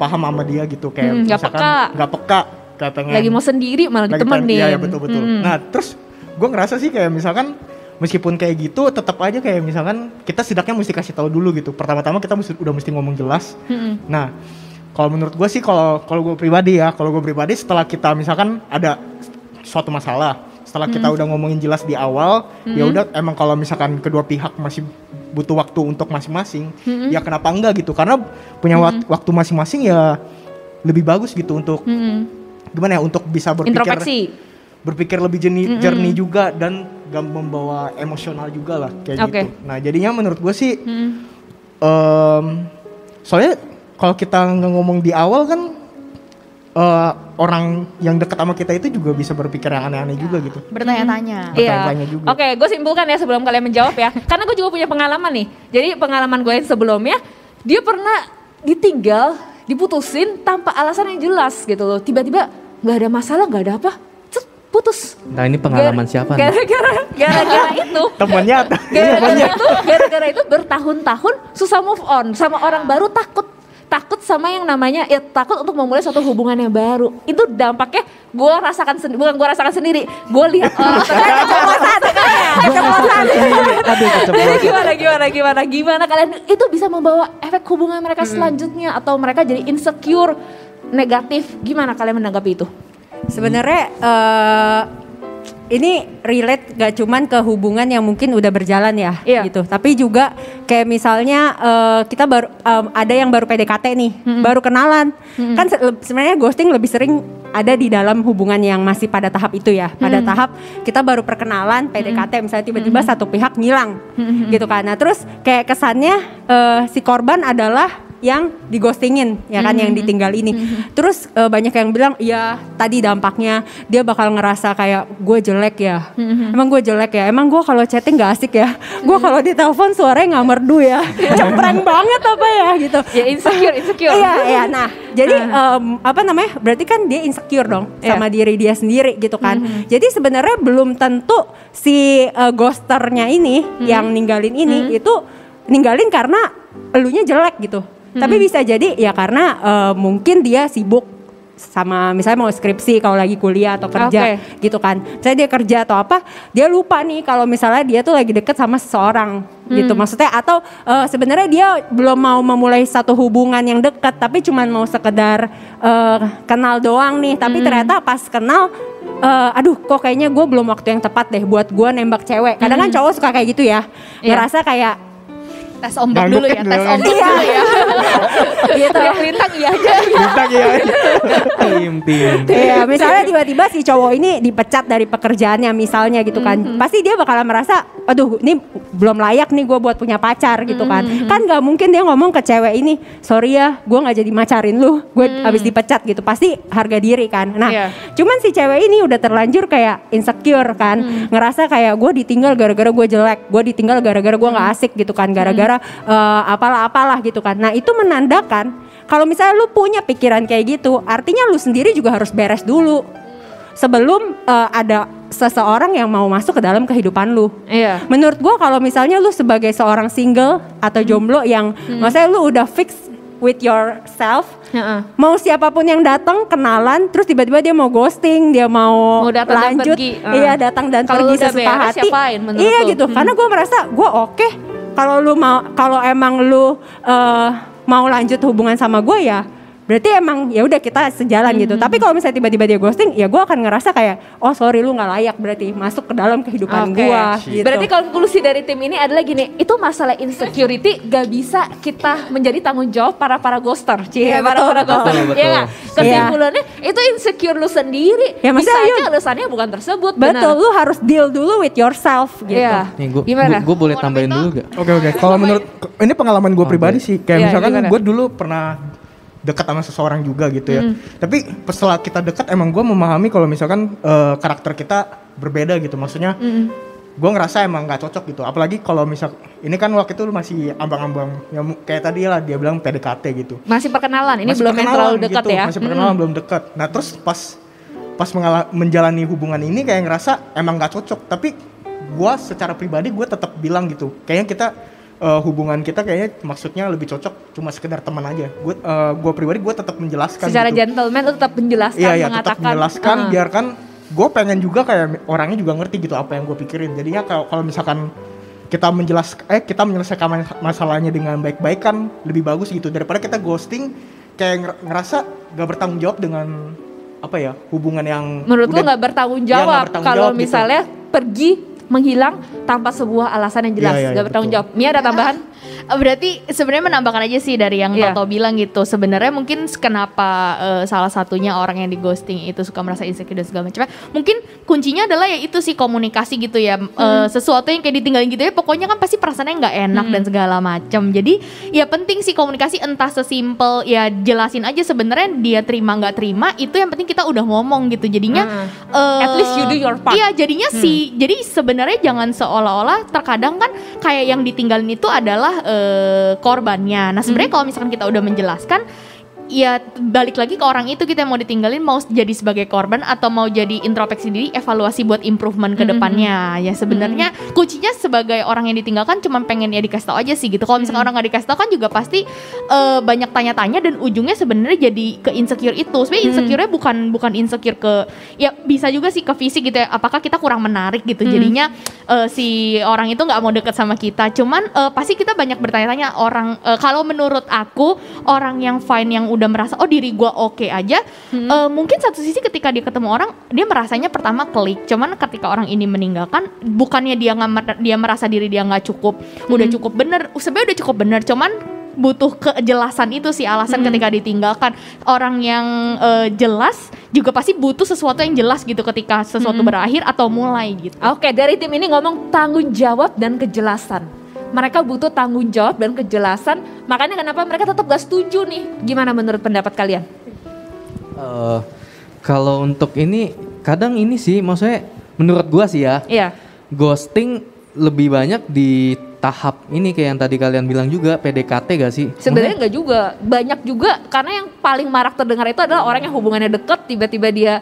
paham sama dia gitu, kayak nggak misalkan peka. nggak peka, kayak pengen Lagi mau sendiri malah lagi ditemenin. iya betul. Nah terus gue ngerasa sih kayak misalkan meskipun kayak gitu tetap aja kayak misalkan kita setidaknya mesti kasih tahu dulu gitu. Pertama-tama kita udah mesti ngomong jelas. Nah kalau menurut gue sih kalau gue pribadi setelah kita misalkan ada suatu masalah, setelah kita udah ngomongin jelas di awal, ya udah emang kalau misalkan kedua pihak masih butuh waktu untuk masing-masing, ya kenapa enggak gitu? Karena punya waktu masing-masing ya lebih bagus gitu untuk gimana ya, untuk bisa berpikir lebih jernih juga dan gak membawa emosional juga lah kayak gitu. Nah jadinya menurut gue sih soalnya kalau kita ngomong di awal kan orang yang dekat sama kita itu juga bisa berpikir yang aneh-aneh juga gitu. Bertanya-tanya. Bertanya juga. Oke, gue simpulkan ya sebelum kalian menjawab ya. Karena gue juga punya pengalaman nih. Jadi pengalaman gue yang sebelumnya, dia pernah ditinggal, diputusin tanpa alasan yang jelas gitu loh. Tiba-tiba nggak ada masalah, nggak ada apa, cet, putus. Nah ini pengalaman siapa nih? Gara-gara itu. Temannya atau Gara-gara itu bertahun-tahun susah move on sama orang baru, takut sama yang namanya ya takut untuk memulai suatu hubungan yang baru. Itu dampaknya gue rasakan sendiri, bukan gue rasakan sendiri, gue lihat orang gimana kalian itu bisa membawa efek hubungan mereka selanjutnya atau mereka jadi insecure, negatif. Gimana kalian menanggapi itu? Sebenarnya ini relate gak cuman ke hubungan yang mungkin udah berjalan ya gitu, tapi juga kayak misalnya kita baru ada yang baru PDKT nih, baru kenalan, kan sebenarnya ghosting lebih sering ada di dalam hubungan yang masih pada tahap itu ya, pada tahap kita baru perkenalan PDKT, misalnya tiba-tiba satu pihak ngilang gitu kan. Nah terus kayak kesannya si korban adalah yang dighostingin ya kan, yang ditinggal ini. Terus banyak yang bilang ya tadi dampaknya dia bakal ngerasa kayak gue jelek ya. Emang gue jelek ya, emang gue kalau chatting gak asik ya, gue kalau di telepon suaranya gak merdu ya, cempreng banget apa ya gitu Ya insecure. Iya. Nah jadi apa namanya, berarti kan dia insecure dong sama diri dia sendiri gitu kan. Jadi sebenarnya belum tentu si ghosternya ini yang ninggalin ini itu ninggalin karena elunya jelek gitu. Tapi bisa jadi ya karena mungkin dia sibuk sama misalnya mau skripsi kalau lagi kuliah atau kerja gitu kan. Misalnya dia kerja atau apa, dia lupa nih kalau misalnya dia tuh lagi deket sama seseorang gitu. Maksudnya atau sebenarnya dia belum mau memulai satu hubungan yang dekat, tapi cuman mau sekedar kenal doang nih. Tapi ternyata pas kenal, aduh kok kayaknya gue belum waktu yang tepat deh buat gue nembak cewek. Kadang kan cowok suka kayak gitu ya, ngerasa kayak Tes ombak dulu ya, tes ombak dulu ya. gitu ya. Lintang iya aja. Tim. Iya, misalnya tiba-tiba si cowok ini dipecat dari pekerjaannya misalnya gitu kan. Pasti dia bakalan merasa, aduh ini belum layak nih gue buat punya pacar gitu kan. Kan gak mungkin dia ngomong ke cewek ini, sorry ya gue gak jadi macarin lu, gue abis dipecat gitu. Pasti harga diri kan. Nah cuman si cewek ini udah terlanjur kayak insecure kan. Ngerasa kayak gue ditinggal gara-gara gue jelek, gue ditinggal gara-gara gue gak asik gitu kan, gara-gara apalah gitu kan. Nah itu menandakan kalau misalnya lu punya pikiran kayak gitu, artinya lu sendiri juga harus beres dulu sebelum ada seseorang yang mau masuk ke dalam kehidupan lu. Menurut gua kalau misalnya lu sebagai seorang single atau jomblo yang maksudnya lu udah fix with yourself, mau siapapun yang datang kenalan, terus tiba-tiba dia mau ghosting, dia mau datang lanjut, dan pergi. iya datang dan Kalau pergi udah sesuka beres, hati, siapain menurut iya lu? gitu. Karena gue merasa gue oke. Kalau lu mau, kalau emang lu mau lanjut hubungan sama gue ya, berarti emang ya udah kita sejalan gitu. Tapi kalau misalnya tiba-tiba dia ghosting, ya gue akan ngerasa kayak, oh sorry lu nggak layak berarti masuk ke dalam kehidupan gue. Gitu. Berarti konklusi dari tim ini adalah gini, itu masalah insecurity gak bisa kita menjadi tanggung jawab para ghoster, para ghoster, betul. ya gak? Kesimpulannya itu insecure lu sendiri. Ya, bisa maksudnya, aja alasannya bukan tersebut. Betul, lu harus deal dulu with yourself gitu. Nih Gimana? gue boleh tambahin dulu gak? Oke. Kalau menurut ini pengalaman gue pribadi sih, kayak misalkan gimana? gue dulu pernah dekat sama seseorang juga gitu ya. Tapi setelah kita dekat emang gue memahami kalau misalkan karakter kita berbeda gitu. Maksudnya gue ngerasa emang nggak cocok gitu. Apalagi kalau misal ini kan waktu itu masih ambang-ambang ya, kayak tadi lah dia bilang PDKT gitu. Masih perkenalan, ini Masih belum yang perkenalan terlalu dekat gitu, ya. Masih perkenalan belum dekat. Nah terus pas menjalani hubungan ini kayak ngerasa emang nggak cocok. Tapi gue secara pribadi gue tetap bilang gitu. Kayaknya kita hubungan kita kayaknya maksudnya lebih cocok cuma sekedar teman aja. Gue pribadi gue tetap menjelaskan. Secara gitu. gentleman lu tetap menjelaskan, Iya, mengatakan. tetap menjelaskan biarkan gue pengen juga kayak orangnya juga ngerti gitu apa yang gue pikirin. Jadinya kalau misalkan kita menyelesaikan masalahnya dengan baik-baik kan lebih bagus gitu daripada kita ghosting kayak ngerasa gak bertanggung jawab dengan apa ya, hubungan yang Menurut lu udah- nggak bertanggung Iya, nggak jawab bertanggung kalau jawab gitu. misalnya pergi menghilang tanpa sebuah alasan yang jelas, Iya, iya, nggak bertanggung betul. jawab. Mia ada tambahan? Berarti sebenarnya menambahkan aja sih dari yang Iya. Toto bilang gitu. Sebenarnya mungkin kenapa salah satunya orang yang di ghosting itu suka merasa insecure dan segala macamnya. Mungkin kuncinya adalah ya itu sih komunikasi gitu ya. Sesuatu yang kayak ditinggalin gitu ya. Pokoknya kan pasti perasaannya nggak enak dan segala macam. Jadi ya penting sih komunikasi, entah sesimpel ya jelasin aja sebenarnya dia terima nggak terima. Itu yang penting kita udah ngomong gitu. Jadinya At least you do your part. Iya jadinya sih. Jadi sebenarnya jangan seolah-olah terkadang kan kayak yang ditinggalin itu adalah korbannya. Nah sebenarnya kalau misalkan kita udah menjelaskan, ya balik lagi ke orang itu, kita mau ditinggalin mau jadi sebagai korban atau mau jadi introspeksi diri, evaluasi buat improvement ke depannya. Ya sebenarnya kuncinya sebagai orang yang ditinggalkan cuma pengen ya dikasih tahu aja sih gitu. Kalau misalkan orang nggak dikasih tahu kan juga pasti banyak tanya-tanya dan ujungnya sebenarnya jadi ke insecure itu. Sebenarnya insecure-nya bukan insecure ke, ya bisa juga sih ke fisik gitu ya. Apakah kita kurang menarik gitu. Jadinya si orang itu nggak mau deket sama kita. Cuman pasti kita banyak bertanya-tanya orang. Kalau menurut aku orang yang fine, yang udah merasa oh diri gue oke aja, mungkin satu sisi ketika dia ketemu orang dia merasanya pertama klik, cuman ketika orang ini meninggalkan bukannya dia merasa diri dia nggak cukup, udah cukup bener, sebenarnya udah cukup bener, cuman butuh kejelasan itu sih alasan ketika ditinggalkan. Orang yang jelas juga pasti butuh sesuatu yang jelas gitu ketika sesuatu berakhir atau mulai gitu. Oke, dari tim ini ngomong tanggung jawab dan kejelasan. Mereka butuh tanggung jawab dan kejelasan. Makanya kenapa mereka tetap gak setuju nih? Gimana menurut pendapat kalian? Kalau untuk ini kadang ini sih maksudnya menurut gua sih ya, Iya. ghosting lebih banyak di tahap ini kayak yang tadi kalian bilang juga, PDKT gak sih? Sebenarnya enggak juga, banyak juga karena yang paling marak terdengar itu adalah orang yang hubungannya deket tiba-tiba dia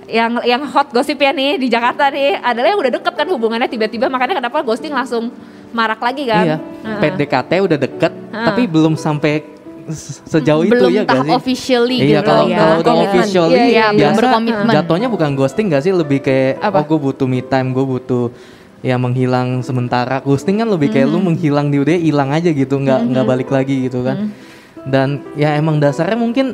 yang hot gosip ya nih di Jakarta nih adalah yang udah deket kan hubungannya tiba-tiba, makanya kenapa ghosting langsung marak lagi kan? Iya, PDKT udah deket tapi belum sampai sejauh Belum itu ya gak tahap sih? officially Iya, gitu kalau ya. kalau udah Komitmen. officially Iya, iya, belum biasa berkomitmen. jatuhnya bukan ghosting gak sih, lebih kayak Apa? oh gue butuh me time, gue butuh ya menghilang sementara. Ghosting kan lebih kayak lu menghilang, dia hilang aja gitu, nggak balik lagi gitu kan. Dan ya emang dasarnya mungkin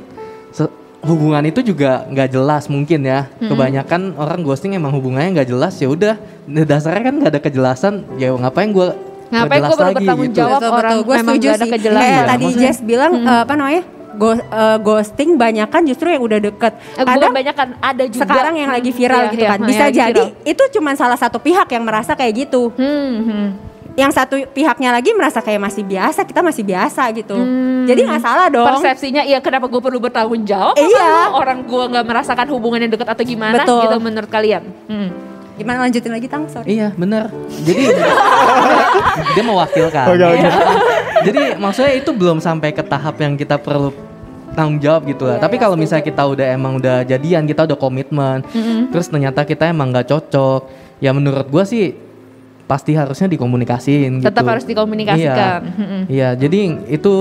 hubungan itu juga nggak jelas mungkin ya. Kebanyakan orang ghosting emang hubungannya nggak jelas, ya udah dasarnya kan nggak ada kejelasan, ya ngapain gue Ngapain gue perlu bertanggung jawab orang Gue memang setuju gak ada sih. kejelasan. Kayak Iya, tadi maksudnya- Jess bilang apa namanya? Ghosting banyakan justru yang udah deket. Bukan Kadang banyak kan, ada juga. sekarang yang lagi viral Iya, gitu iya, kan. yang Bisa lagi jadi viral. itu cuma salah satu pihak yang merasa kayak gitu. Yang satu pihaknya lagi merasa kayak masih biasa, kita masih biasa gitu. Jadi nggak salah dong. Persepsinya iya, kenapa gue perlu bertanggung jawab? Iya. Apa orang gue nggak merasakan hubungan yang dekat atau gimana? Betul. Gitu menurut kalian? Gimana lanjutin lagi Tang? Sorry. Iya benar. Jadi dia mewakilkan. Oke, oke. Jadi maksudnya itu belum sampai ke tahap yang kita perlu tanggung jawab gitu lah. Tapi kalau misalnya kita udah jadian, kita udah komitmen, terus ternyata kita emang nggak cocok, ya menurut gua sih pasti harusnya dikomunikasiin gitu. Tetap harus dikomunikasikan. Iya, jadi itu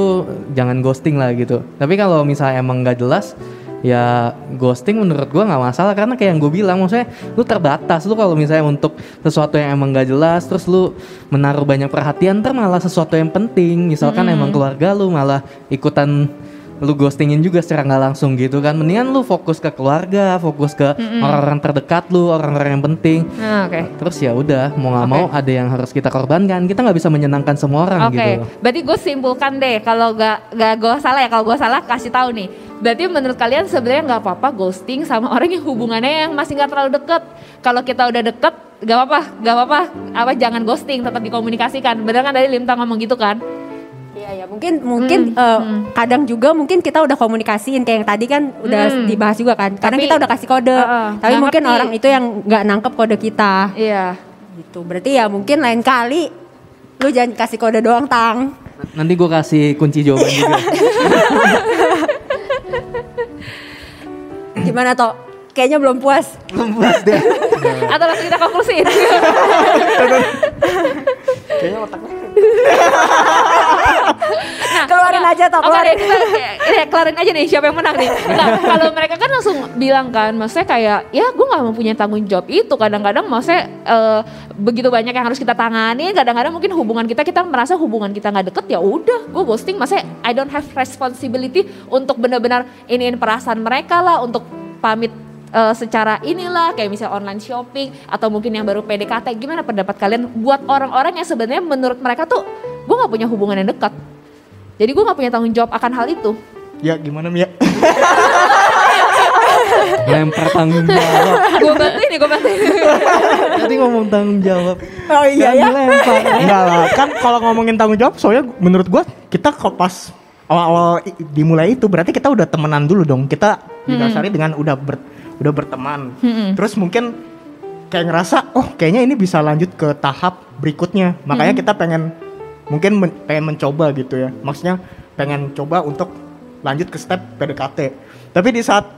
jangan ghosting lah gitu. Tapi kalau misalnya emang nggak jelas, ya ghosting menurut gua nggak masalah, karena kayak yang gue bilang, maksudnya lu terbatas. Lu kalau misalnya untuk sesuatu yang emang nggak jelas, terus lu menaruh banyak perhatian, ntar malah sesuatu yang penting, misalkan emang keluarga lu malah ikutan lu ghostingin juga secara nggak langsung gitu kan. Mendingan lu fokus ke keluarga, fokus ke orang-orang terdekat lu, orang-orang yang penting. Oke. Terus ya udah, mau nggak mau ada yang harus kita korbankan. Kita nggak bisa menyenangkan semua orang Oke, gitu. berarti gue simpulkan deh, kalau gak gue salah ya, kalau gue salah kasih tahu nih. Berarti menurut kalian sebenarnya nggak apa-apa ghosting sama orang yang hubungannya yang masih nggak terlalu deket. Kalau kita udah deket, gak apa-apa, jangan ghosting, tetap dikomunikasikan. Bener kan tadi Limta ngomong gitu kan? Iya ya, mungkin kadang juga mungkin kita udah komunikasiin kayak yang tadi kan udah dibahas juga kan. Kadang Tapi, kita udah kasih kode, tapi nggak mungkin ngerti. orang itu yang nggak nangkep kode kita. Iya. Gitu. Berarti ya mungkin lain kali lu jangan kasih kode doang Tang. Nanti gue kasih kunci jawaban juga. Gimana toh? Kayaknya belum puas. Belum puas deh. Atau langsung kita konklusiin. Kayaknya otaknya Keluarin aja toh, Oke keluarin. deh, kita kelarin aja nih siapa yang menang nih. Enggak, kalau mereka kan langsung bilang kan, maksudnya kayak ya gue nggak mempunyai tanggung jawab itu. Kadang-kadang maksudnya begitu banyak yang harus kita tangani. Kadang-kadang mungkin hubungan kita merasa hubungan kita nggak deket, ya udah gue ghosting. Maksudnya I don't have responsibility untuk benar-benar iniin perasaan mereka lah, untuk pamit secara inilah kayak misalnya online shopping atau mungkin yang baru PDKT, gimana pendapat kalian buat orang-orang yang sebenarnya menurut mereka tuh gue nggak punya hubungan yang dekat, jadi gue nggak punya tanggung jawab akan hal itu. Ya gimana Mia? Lempar tanggung jawab. Gue bantuin. Tadi ngomong tanggung jawab. Oh iya ya. Lempar. Enggak lah, kan kalau ngomongin tanggung jawab, soalnya menurut gua kita kalau pas awal-awal dimulai itu berarti kita udah temenan dulu dong. Kita didasari dengan udah berteman. Terus mungkin kayak ngerasa, oh kayaknya ini bisa lanjut ke tahap berikutnya. Makanya kita pengen mencoba gitu ya. Maksudnya pengen coba untuk lanjut ke step PDKT. Tapi di saat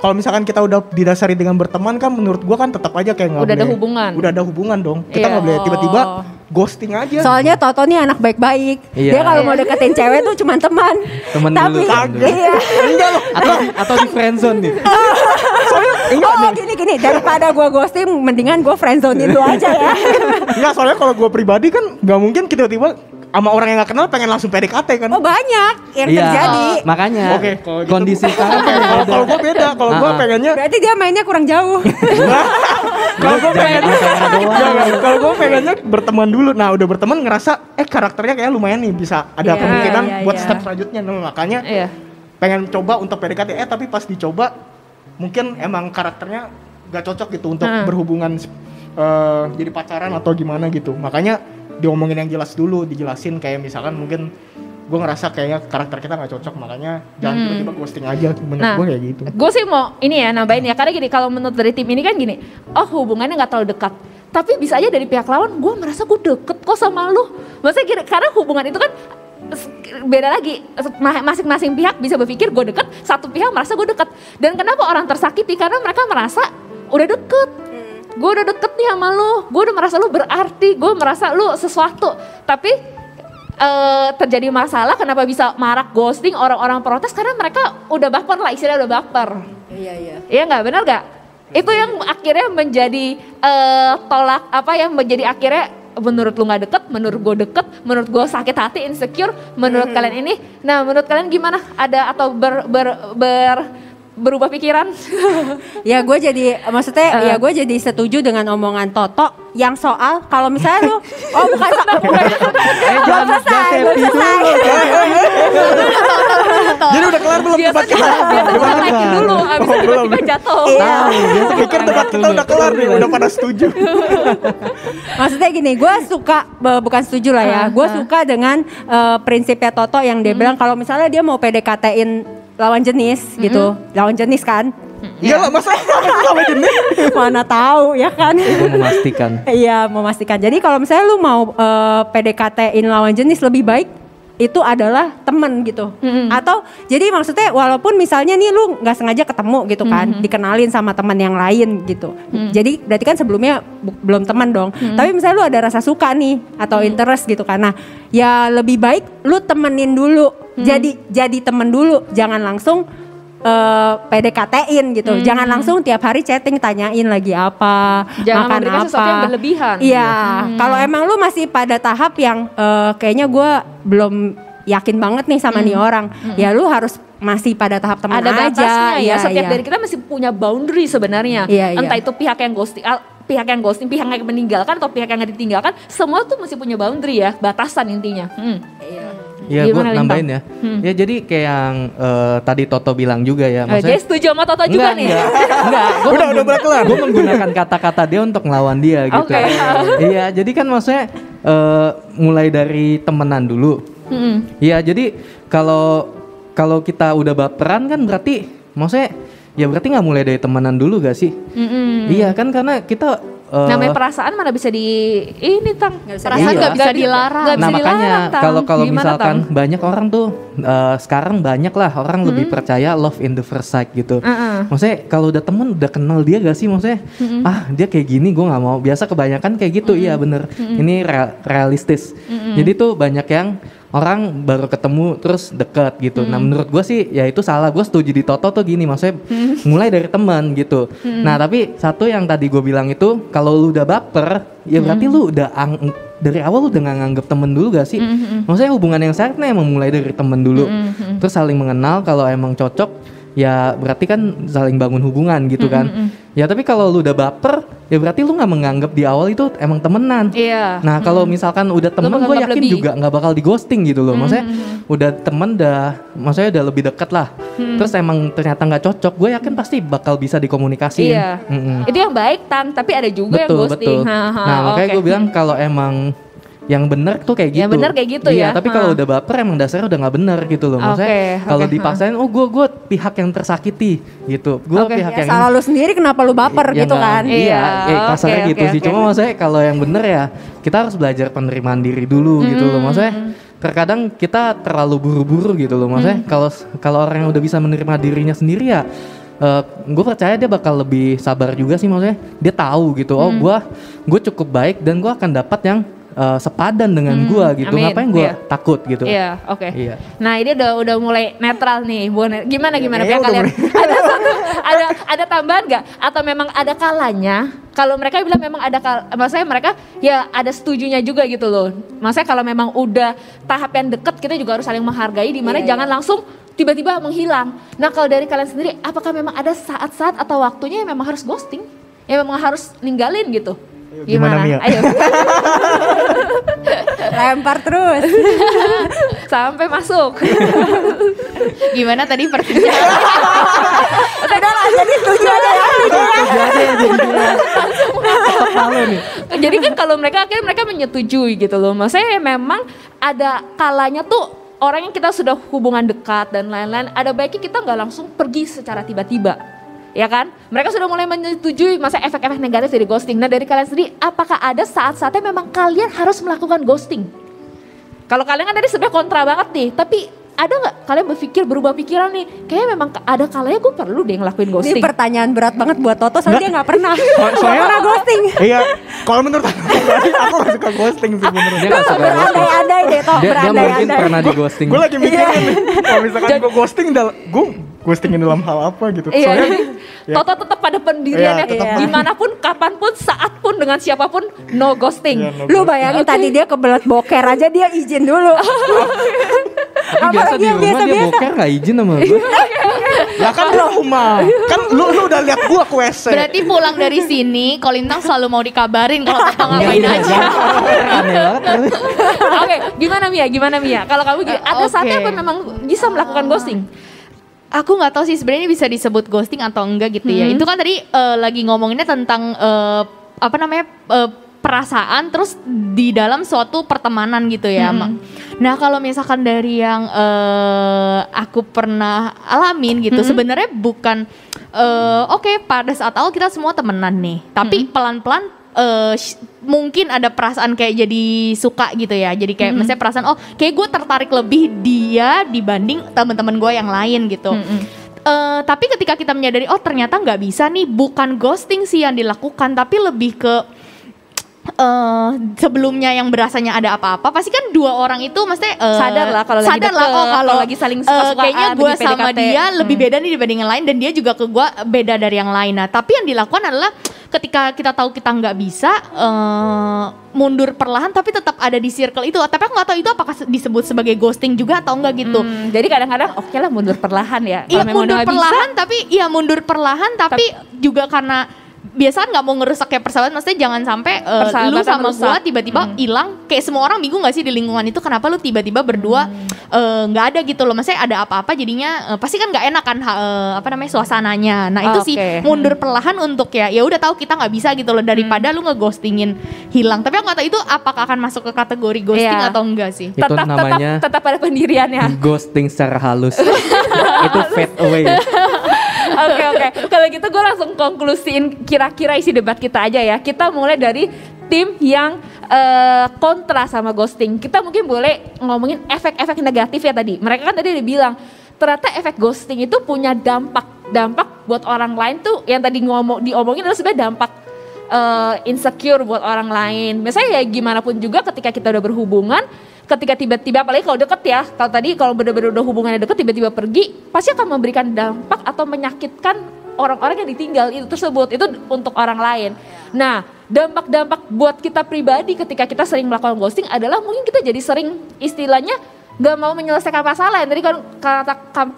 kalau misalkan kita udah didasari dengan berteman kan, menurut gua kan tetap aja kayak nggak Udah ada boleh- hubungan. Udah ada hubungan dong. Kita Iya. nggak boleh tiba-tiba ghosting aja. Soalnya Toto nih anak baik-baik. Iya. Dia kalau mau deketin cewek tuh cuma teman. Temen Tapi dulu, temen dulu. iya. Enggak loh. Atau di friendzone nih. Oh gini daripada gue ghosting, mendingan gue friendzone itu aja ya. Enggak, soalnya kalau gua pribadi kan nggak mungkin tiba-tiba sama orang yang nggak kenal pengen langsung PDKT kan. Oh banyak yang Iya. terjadi. Makanya Oke, kalau gitu- kondisi sekarang tuh Kalau beda. kalau gua beda, kalau gua pengennya Berarti dia mainnya kurang jauh. kalau gua pengennya kalau gua pengennya berteman dulu. Nah, udah berteman ngerasa karakternya kayak lumayan nih, bisa ada Iya, kemungkinan iya, buat iya. step selanjutnya. Nah, makanya Iya. pengen coba untuk PDKT, tapi pas dicoba mungkin emang karakternya gak cocok gitu untuk berhubungan jadi pacaran atau gimana gitu. Makanya diomongin yang jelas dulu, dijelasin kayak misalkan mungkin gue ngerasa kayak karakter kita nggak cocok, makanya jangan tiba-tiba ghosting aja. Menurut Nah, gue kayak gitu. gue sih mau ini ya nambahin ya, karena gini, kalau menurut dari tim ini kan gini, oh hubungannya nggak terlalu dekat, tapi bisa aja dari pihak lawan gue merasa gue deket kok sama lu. Maksudnya gini, karena hubungan itu kan beda lagi, masing-masing pihak bisa berpikir gue deket, satu pihak merasa gue deket. Dan kenapa orang tersakiti? Karena mereka merasa udah deket, gue udah deket nih sama lu, gue udah merasa lu berarti, gue merasa lu sesuatu. Tapi terjadi masalah, kenapa bisa marak ghosting, orang-orang protes karena mereka udah baper lah, istilahnya udah baper. Iya. Iya nggak, benar nggak? Itu yang akhirnya menjadi tolak, apa yang menjadi akhirnya menurut lu nggak deket, menurut gue deket, menurut gue sakit hati, insecure, menurut kalian ini. Nah, menurut kalian gimana? Ada atau berubah pikiran? Ya gue jadi, maksudnya ya gue jadi setuju dengan omongan Toto yang soal kalau misalnya lu, oh bukan belum selesai. Jadi udah kelar belum debat kita? Biasa naikin dulu, abis itu tiba-tiba jatuh. Iya. Pikir debat kita udah kelar nih, udah pada setuju. Maksudnya gini, gue suka, bukan setuju lah ya, gue suka dengan prinsipnya Toto yang dia bilang kalau misalnya dia mau PDKT-in lawan jenis gitu, lawan jenis kan. Iya lah, masa sama jenis? Mana tahu ya kan. Gue memastikan. Iya, memastikan. Jadi kalau misalnya lu mau PDKT-in lawan jenis, lebih baik itu adalah temen gitu. Atau jadi maksudnya walaupun misalnya nih lu nggak sengaja ketemu gitu kan, dikenalin sama teman yang lain gitu. Jadi berarti kan sebelumnya belum teman dong. Tapi misalnya lu ada rasa suka nih atau interest gitu kan. Nah, ya lebih baik lu temenin dulu. Jadi temen dulu, jangan langsung PDKT-in gitu. Jangan langsung tiap hari chatting tanyain lagi apa, Jangan makan memberikan apa. sesuatu yang berlebihan. Iya, kalau emang lu masih pada tahap yang kayaknya gue belum yakin banget nih sama nih orang, ya lu harus masih pada tahap teman Ada aja. batasnya ya, Iya, setiap iya. dari kita masih punya boundary sebenarnya. Iya, iya. Entah itu pihak yang ghosting, pihak yang meninggalkan atau pihak yang nggak ditinggalkan, semua tuh masih punya boundary ya, batasan intinya. Ya gue Gimana, Lintang? nambahin ya. Ya jadi kayak yang tadi Toto bilang juga ya. Jadi setuju sama Toto juga nih. Enggak. Udah kelar. Gue menggunakan kata-kata dia untuk ngelawan dia gitu. Oke. Iya, jadi kan maksudnya mulai dari temenan dulu. Iya, jadi kalau kita udah baperan kan berarti maksudnya ya berarti nggak mulai dari temenan dulu gak sih? Iya kan, karena kita Namanya perasaan mana bisa ini Tang. bisa Perasaan Iya. nggak bisa Nggak dilarang. Nggak bisa Nah makanya dilarang, Tang. kalau Gimana, misalkan Tang? banyak orang tuh sekarang banyak lah orang lebih percaya love in the first sight gitu. Maksudnya kalau udah temen udah kenal dia gak sih, maksudnya dia kayak gini gue nggak mau. Biasa kebanyakan kayak gitu. Iya bener. Ini realistis. Jadi tuh banyak yang orang baru ketemu terus deket gitu. Nah menurut gue sih ya itu salah. Gue setuju di Toto tuh gini, maksudnya mulai dari teman gitu. Nah tapi satu yang tadi gue bilang itu kalau lu udah baper ya berarti lu udah dari awal lu udah gak nganggep temen dulu gak sih? Maksudnya hubungan yang sehat emang mulai dari temen dulu. Terus saling mengenal, kalau emang cocok ya berarti kan saling bangun hubungan gitu kan. Ya tapi kalau lu udah baper, ya berarti lu nggak menganggap di awal itu emang temenan. Iya. Nah kalau misalkan udah temen, gue menganggap yakin lebih. juga nggak bakal di ghosting gitu loh. Maksudnya udah temen maksudnya udah lebih dekat lah. Terus emang ternyata nggak cocok, gue yakin pasti bakal bisa dikomunikasiin. Iya. Itu yang baik Tan, tapi ada juga yang Betul ghosting. betul. Nah makanya gue bilang kalau emang yang bener tuh kayak gitu. Yang bener kayak gitu iya, ya. tapi kalau udah baper emang dasarnya udah nggak bener gitu loh. Maksudnya Oke, kalau oke, dipaksain, oh gue pihak yang tersakiti gitu. Gue Oke. pihak Ya, yang salah lu sendiri kenapa lu baper Ya gitu nggak- kan. Iya, Iya, kasarnya oke, gitu oke, sih. oke. Cuma maksudnya kalau yang bener ya kita harus belajar penerimaan diri dulu gitu loh. Maksudnya terkadang kita terlalu buru-buru gitu loh. Maksudnya kalau orang yang udah bisa menerima dirinya sendiri ya, gue percaya dia bakal lebih sabar juga sih. Maksudnya dia tahu gitu. Oh gue cukup baik dan gue akan dapat yang sepadan dengan gue gitu. amin, Ngapain gue iya. takut gitu. Iya, oke. Iya. Nah ini udah mulai netral nih, gimana Kayaknya pihak udah kalian? ada tambahan nggak? Atau memang ada kalanya? Kalau mereka bilang memang maksudnya mereka ya ada setujunya juga gitu loh. Maksudnya kalau memang udah tahap yang deket, kita juga harus saling menghargai. Dimana jangan langsung tiba-tiba menghilang. Nah kalau dari kalian sendiri, apakah memang ada saat-saat atau waktunya yang memang harus ghosting? Yang memang harus ninggalin gitu? Gimana, Mia? Ayo. Lempar terus. Sampai masuk. Gimana tadi pertanyaan? Udah lah, jadi setuju aja ya. Jadi kan kalau mereka akhirnya mereka menyetujui gitu loh. Maksudnya memang ada kalanya tuh orang yang kita sudah hubungan dekat dan lain-lain, ada baiknya kita nggak langsung pergi secara tiba-tiba. Ya kan? Mereka sudah mulai menyetujui masa efek-efek negatif dari ghosting. Nah dari kalian sendiri, apakah ada saat-saatnya memang kalian harus melakukan ghosting? Kalau kalian kan tadi sudah kontra banget nih, tapi ada nggak kalian berubah pikiran nih? Kayaknya memang ada kalanya gue perlu deh ngelakuin Ini ghosting. pertanyaan berat banget buat Toto, soalnya dia nggak pernah. Soalnya- Nggak pernah ghosting. Iya, kalau menurut aku pribadi, aku gak suka ghosting sih benernya. Dia nggak suka ghosting. Berandai-andai deh, Toh. Dia mungkin Berandai-andai. pernah di ghosting. Gue lagi mikirin nih, kalau misalkan gue ghosting, gue ghostingin dalam hal apa gitu. Iya, Soalnya, ya, Toto tetap pada pendiriannya, Iya, tetap. dimanapun, kapanpun, saatpun, dengan siapapun, no ghosting. Iya, no Lu bayangin tadi dia kebelet boker aja dia izin dulu. Tapi biasa di yang rumah dia biasa-biasa. boker nggak izin sama gue. lah kan rumah, kan lu udah lihat gue ke WC. Berarti pulang dari sini, Kolintang selalu mau dikabarin kalau Toto ngapain aja. Aneh banget. Oke, gimana Mia? Kalau kamu ada saatnya Oke. apa memang bisa melakukan ghosting? Aku nggak tahu sih sebenarnya bisa disebut ghosting atau enggak gitu ya. Itu kan tadi lagi ngomonginnya tentang perasaan terus di dalam suatu pertemanan gitu ya. Nah kalau misalkan dari yang aku pernah alamin gitu, sebenarnya bukan oke, pada saat awal kita semua temenan nih, tapi pelan-pelan mungkin ada perasaan kayak jadi suka gitu ya. Jadi kayak misalnya perasaan kayak gue tertarik lebih dia dibanding teman-teman gue yang lain gitu. Tapi ketika kita menyadari ternyata nggak bisa nih, bukan ghosting sih yang dilakukan, tapi lebih ke sebelumnya yang berasanya ada apa-apa, pasti kan dua orang itu mesti Sadar lah kalau lagi sadar lah deket, kalau lagi saling suka-sukaan, kayaknya gue lagi sama PDKT. dia lebih beda nih dibanding yang lain, dan dia juga ke gue beda dari yang lain. Nah tapi yang dilakukan adalah ketika kita tahu kita nggak bisa, mundur perlahan tapi tetap ada di circle itu. Tapi aku nggak tahu itu apakah disebut sebagai ghosting juga atau enggak gitu. Jadi kadang-kadang oke lah mundur perlahan ya. Iya Kalau memang mundur udah nggak perlahan, tapi iya mundur perlahan tapi juga karena biasa nggak mau ngerusak kayak persahabatan, maksudnya jangan sampai Persahabatan lu sama rusak. gua tiba-tiba hilang. Kayak semua orang bingung nggak sih di lingkungan itu, kenapa lu tiba-tiba berdua nggak ada gitu loh, maksudnya ada apa-apa jadinya pasti kan nggak enak kan suasananya. Nah itu sih Oke. mundur perlahan untuk ya udah tahu kita nggak bisa gitu loh, daripada lu ngeghostingin hilang. Tapi aku nggak tahu itu apakah akan masuk ke kategori ghosting Iya. atau enggak sih. Itu namanya tetap pada pendiriannya. ghosting secara halus. Itu fade away. Oke. Kalau gitu gue langsung konklusiin kira-kira isi debat kita aja ya. Kita mulai dari tim yang kontra sama ghosting. Kita mungkin boleh ngomongin efek-efek negatif ya tadi. Mereka kan tadi udah bilang ternyata efek ghosting itu punya dampak buat orang lain tuh, yang tadi diomongin adalah sebenarnya dampak insecure buat orang lain. Misalnya ya gimana pun juga ketika kita udah berhubungan, ketika tiba-tiba apalagi kalau deket ya, kalau benar-benar udah hubungannya deket tiba-tiba pergi, pasti akan memberikan dampak atau menyakitkan orang-orang yang ditinggal itu tersebut, itu untuk orang lain. Nah dampak-dampak buat kita pribadi ketika kita sering melakukan ghosting adalah mungkin kita jadi sering istilahnya nggak mau menyelesaikan masalah yang tadi kan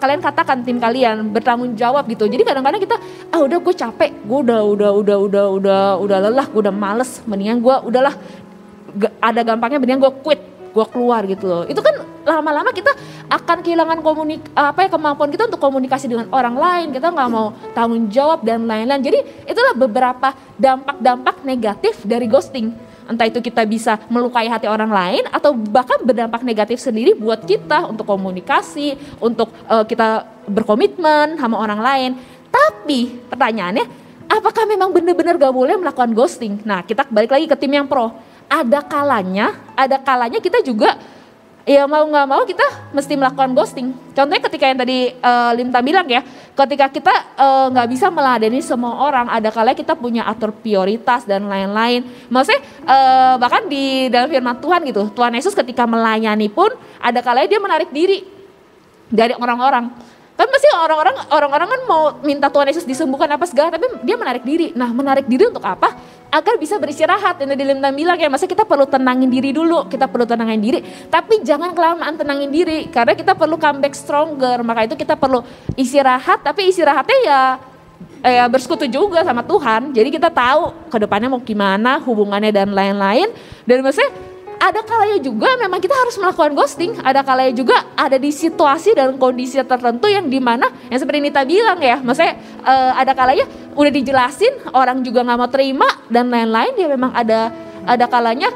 kalian katakan tim kalian bertanggung jawab gitu. Jadi kadang-kadang kita udah gue capek, gue udah lelah, gue udah males, mendingan gue udahlah ada gampangnya mendingan gue quit, gue keluar gitu loh. Itu kan lama-lama kita akan kehilangan kemampuan kita untuk komunikasi dengan orang lain, kita nggak mau tanggung jawab dan lain-lain. Jadi itulah beberapa dampak-dampak negatif dari ghosting. Entah itu kita bisa melukai hati orang lain atau bahkan berdampak negatif sendiri buat kita untuk komunikasi, untuk kita berkomitmen sama orang lain. Tapi pertanyaannya, apakah memang benar-benar gak boleh melakukan ghosting? Nah, kita balik lagi ke tim yang pro. Ada kalanya kita juga ya mau nggak mau kita mesti melakukan ghosting. Contohnya ketika yang tadi Linta bilang ya, ketika kita nggak bisa meladeni semua orang, ada kalanya kita punya atur prioritas dan lain-lain. Maksudnya bahkan di dalam firman Tuhan gitu, Tuhan Yesus ketika melayani pun ada kalanya dia menarik diri dari orang-orang. Kan pasti orang-orang kan mau minta Tuhan Yesus disembuhkan apa segala, tapi dia menarik diri. Nah, menarik diri untuk apa? Agar bisa beristirahat. Yang tadi Linta bilang ya, maksudnya kita perlu tenangin diri dulu, kita perlu tenangin diri. Tapi jangan kelamaan tenangin diri, karena kita perlu comeback stronger. Maka itu kita perlu istirahat, tapi istirahatnya ya bersekutu juga sama Tuhan. Jadi kita tahu ke depannya mau gimana, hubungannya dan lain-lain. Dan maksudnya ada kalanya juga memang kita harus melakukan ghosting, ada kalanya juga ada di situasi dan kondisi tertentu yang dimana yang seperti Nita bilang ya, maksudnya ada kalanya udah dijelasin orang juga nggak mau terima dan lain-lain, ya memang ada kalanya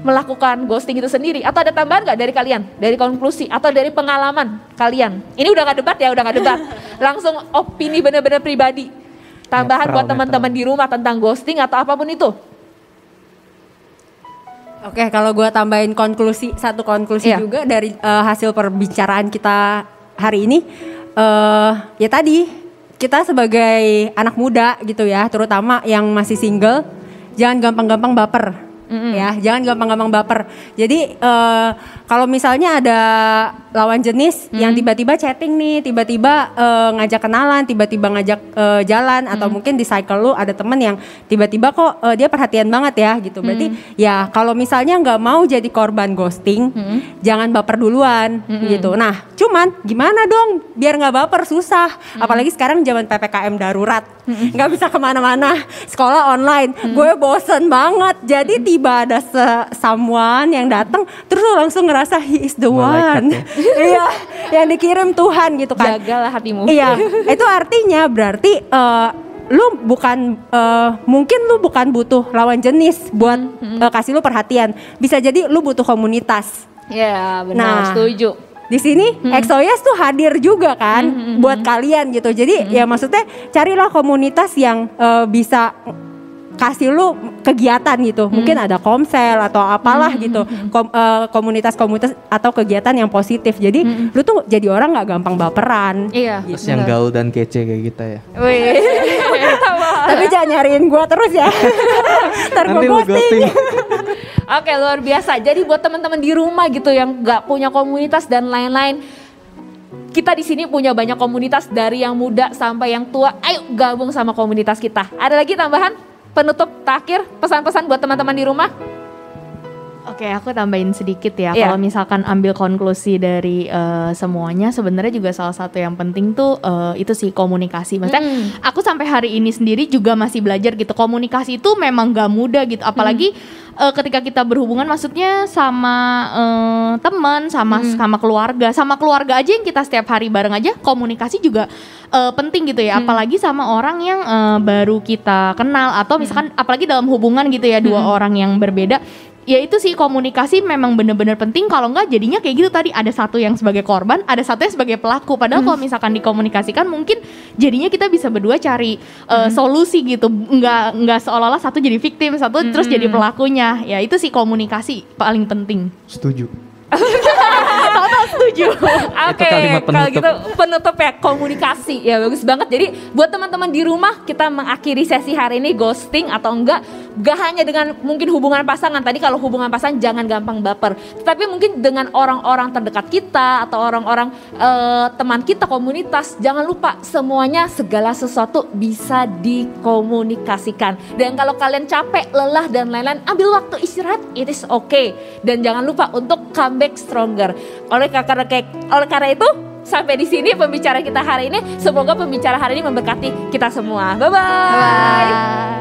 melakukan ghosting itu sendiri. Atau ada tambahan nggak dari kalian, dari konklusi atau dari pengalaman kalian? Ini udah nggak debat ya, udah nggak debat, langsung opini benar-benar pribadi. Tambahan buat teman-teman di rumah tentang ghosting atau apapun itu. Oke, kalau gue tambahin satu konklusi juga dari hasil perbicaraan kita hari ini, ya tadi kita sebagai anak muda gitu ya, terutama yang masih single, jangan gampang-gampang baper. Ya, jangan gampang-gampang baper. Jadi kalau misalnya ada lawan jenis yang tiba-tiba chatting nih, tiba-tiba ngajak kenalan, tiba-tiba ngajak jalan, atau mungkin di cycle lu ada temen yang tiba-tiba kok dia perhatian banget ya gitu. Berarti ya kalau misalnya nggak mau jadi korban ghosting, jangan baper duluan gitu. Nah, cuman gimana dong biar nggak baper? Susah. Apalagi sekarang zaman PPKM darurat, nggak bisa kemana-mana, sekolah online. Gue bosen banget. Jadi tiba ada someone yang datang, terus lu langsung ngerasa he is the one. Iya, yang dikirim Tuhan gitu kan. Jagalah hatimu. Iya, itu artinya berarti lu bukan mungkin lu bukan butuh lawan jenis buat kasih lu perhatian. Bisa jadi lu butuh komunitas. Ya, benar, setuju. Di sini Exoyes tuh hadir juga kan buat kalian gitu. Jadi ya maksudnya carilah komunitas yang bisa kasih lu kegiatan gitu. Mungkin ada komsel atau apalah gitu. Komunitas-komunitas atau kegiatan yang positif. Jadi lu tuh jadi orang gak gampang baperan. Iya. Terus yang gaul dan kece kayak kita ya. Wih. Tapi jangan nyariin gua terus ya. Ntar Nanti gua lu ghosting. Oke, luar biasa. Jadi buat teman-teman di rumah gitu yang gak punya komunitas dan lain-lain, kita di sini punya banyak komunitas dari yang muda sampai yang tua. Ayo gabung sama komunitas kita. Ada lagi tambahan? Penutup terakhir, pesan-pesan buat teman-teman di rumah? Oke, aku tambahin sedikit ya. Iya. Kalau misalkan ambil konklusi dari semuanya, sebenarnya juga salah satu yang penting tuh itu sih komunikasi. Maksudnya aku sampai hari ini sendiri juga masih belajar gitu. Komunikasi itu memang gak mudah gitu. Apalagi ketika kita berhubungan, maksudnya sama teman, sama keluarga aja yang kita setiap hari bareng aja, komunikasi juga penting gitu ya. Apalagi sama orang yang baru kita kenal, atau misalkan apalagi dalam hubungan gitu ya, dua orang yang berbeda. Ya itu sih, komunikasi memang benar-benar penting. Kalau enggak jadinya kayak gitu tadi, ada satu yang sebagai korban, ada satu yang sebagai pelaku. Padahal kalau misalkan dikomunikasikan, mungkin jadinya kita bisa berdua cari solusi gitu. Enggak seolah-olah satu jadi victim, satu terus jadi pelakunya. Ya itu sih komunikasi paling penting. Setuju. Total setuju. Oke, kalimat kalau penutup. gitu penutup ya, komunikasi. Ya bagus banget. Jadi buat teman-teman di rumah, kita mengakhiri sesi hari ini ghosting atau enggak, Gak hanya dengan mungkin hubungan pasangan, tadi kalau hubungan pasangan jangan gampang baper. Tapi mungkin dengan orang-orang terdekat kita atau orang-orang teman kita, komunitas, jangan lupa semuanya segala sesuatu bisa dikomunikasikan. Dan kalau kalian capek, lelah dan lain-lain, ambil waktu istirahat, it is okay. Dan jangan lupa untuk come back stronger. Oleh karena itu, sampai di sini pembicara kita hari ini. Semoga pembicara hari ini memberkati kita semua. Bye-bye. Bye.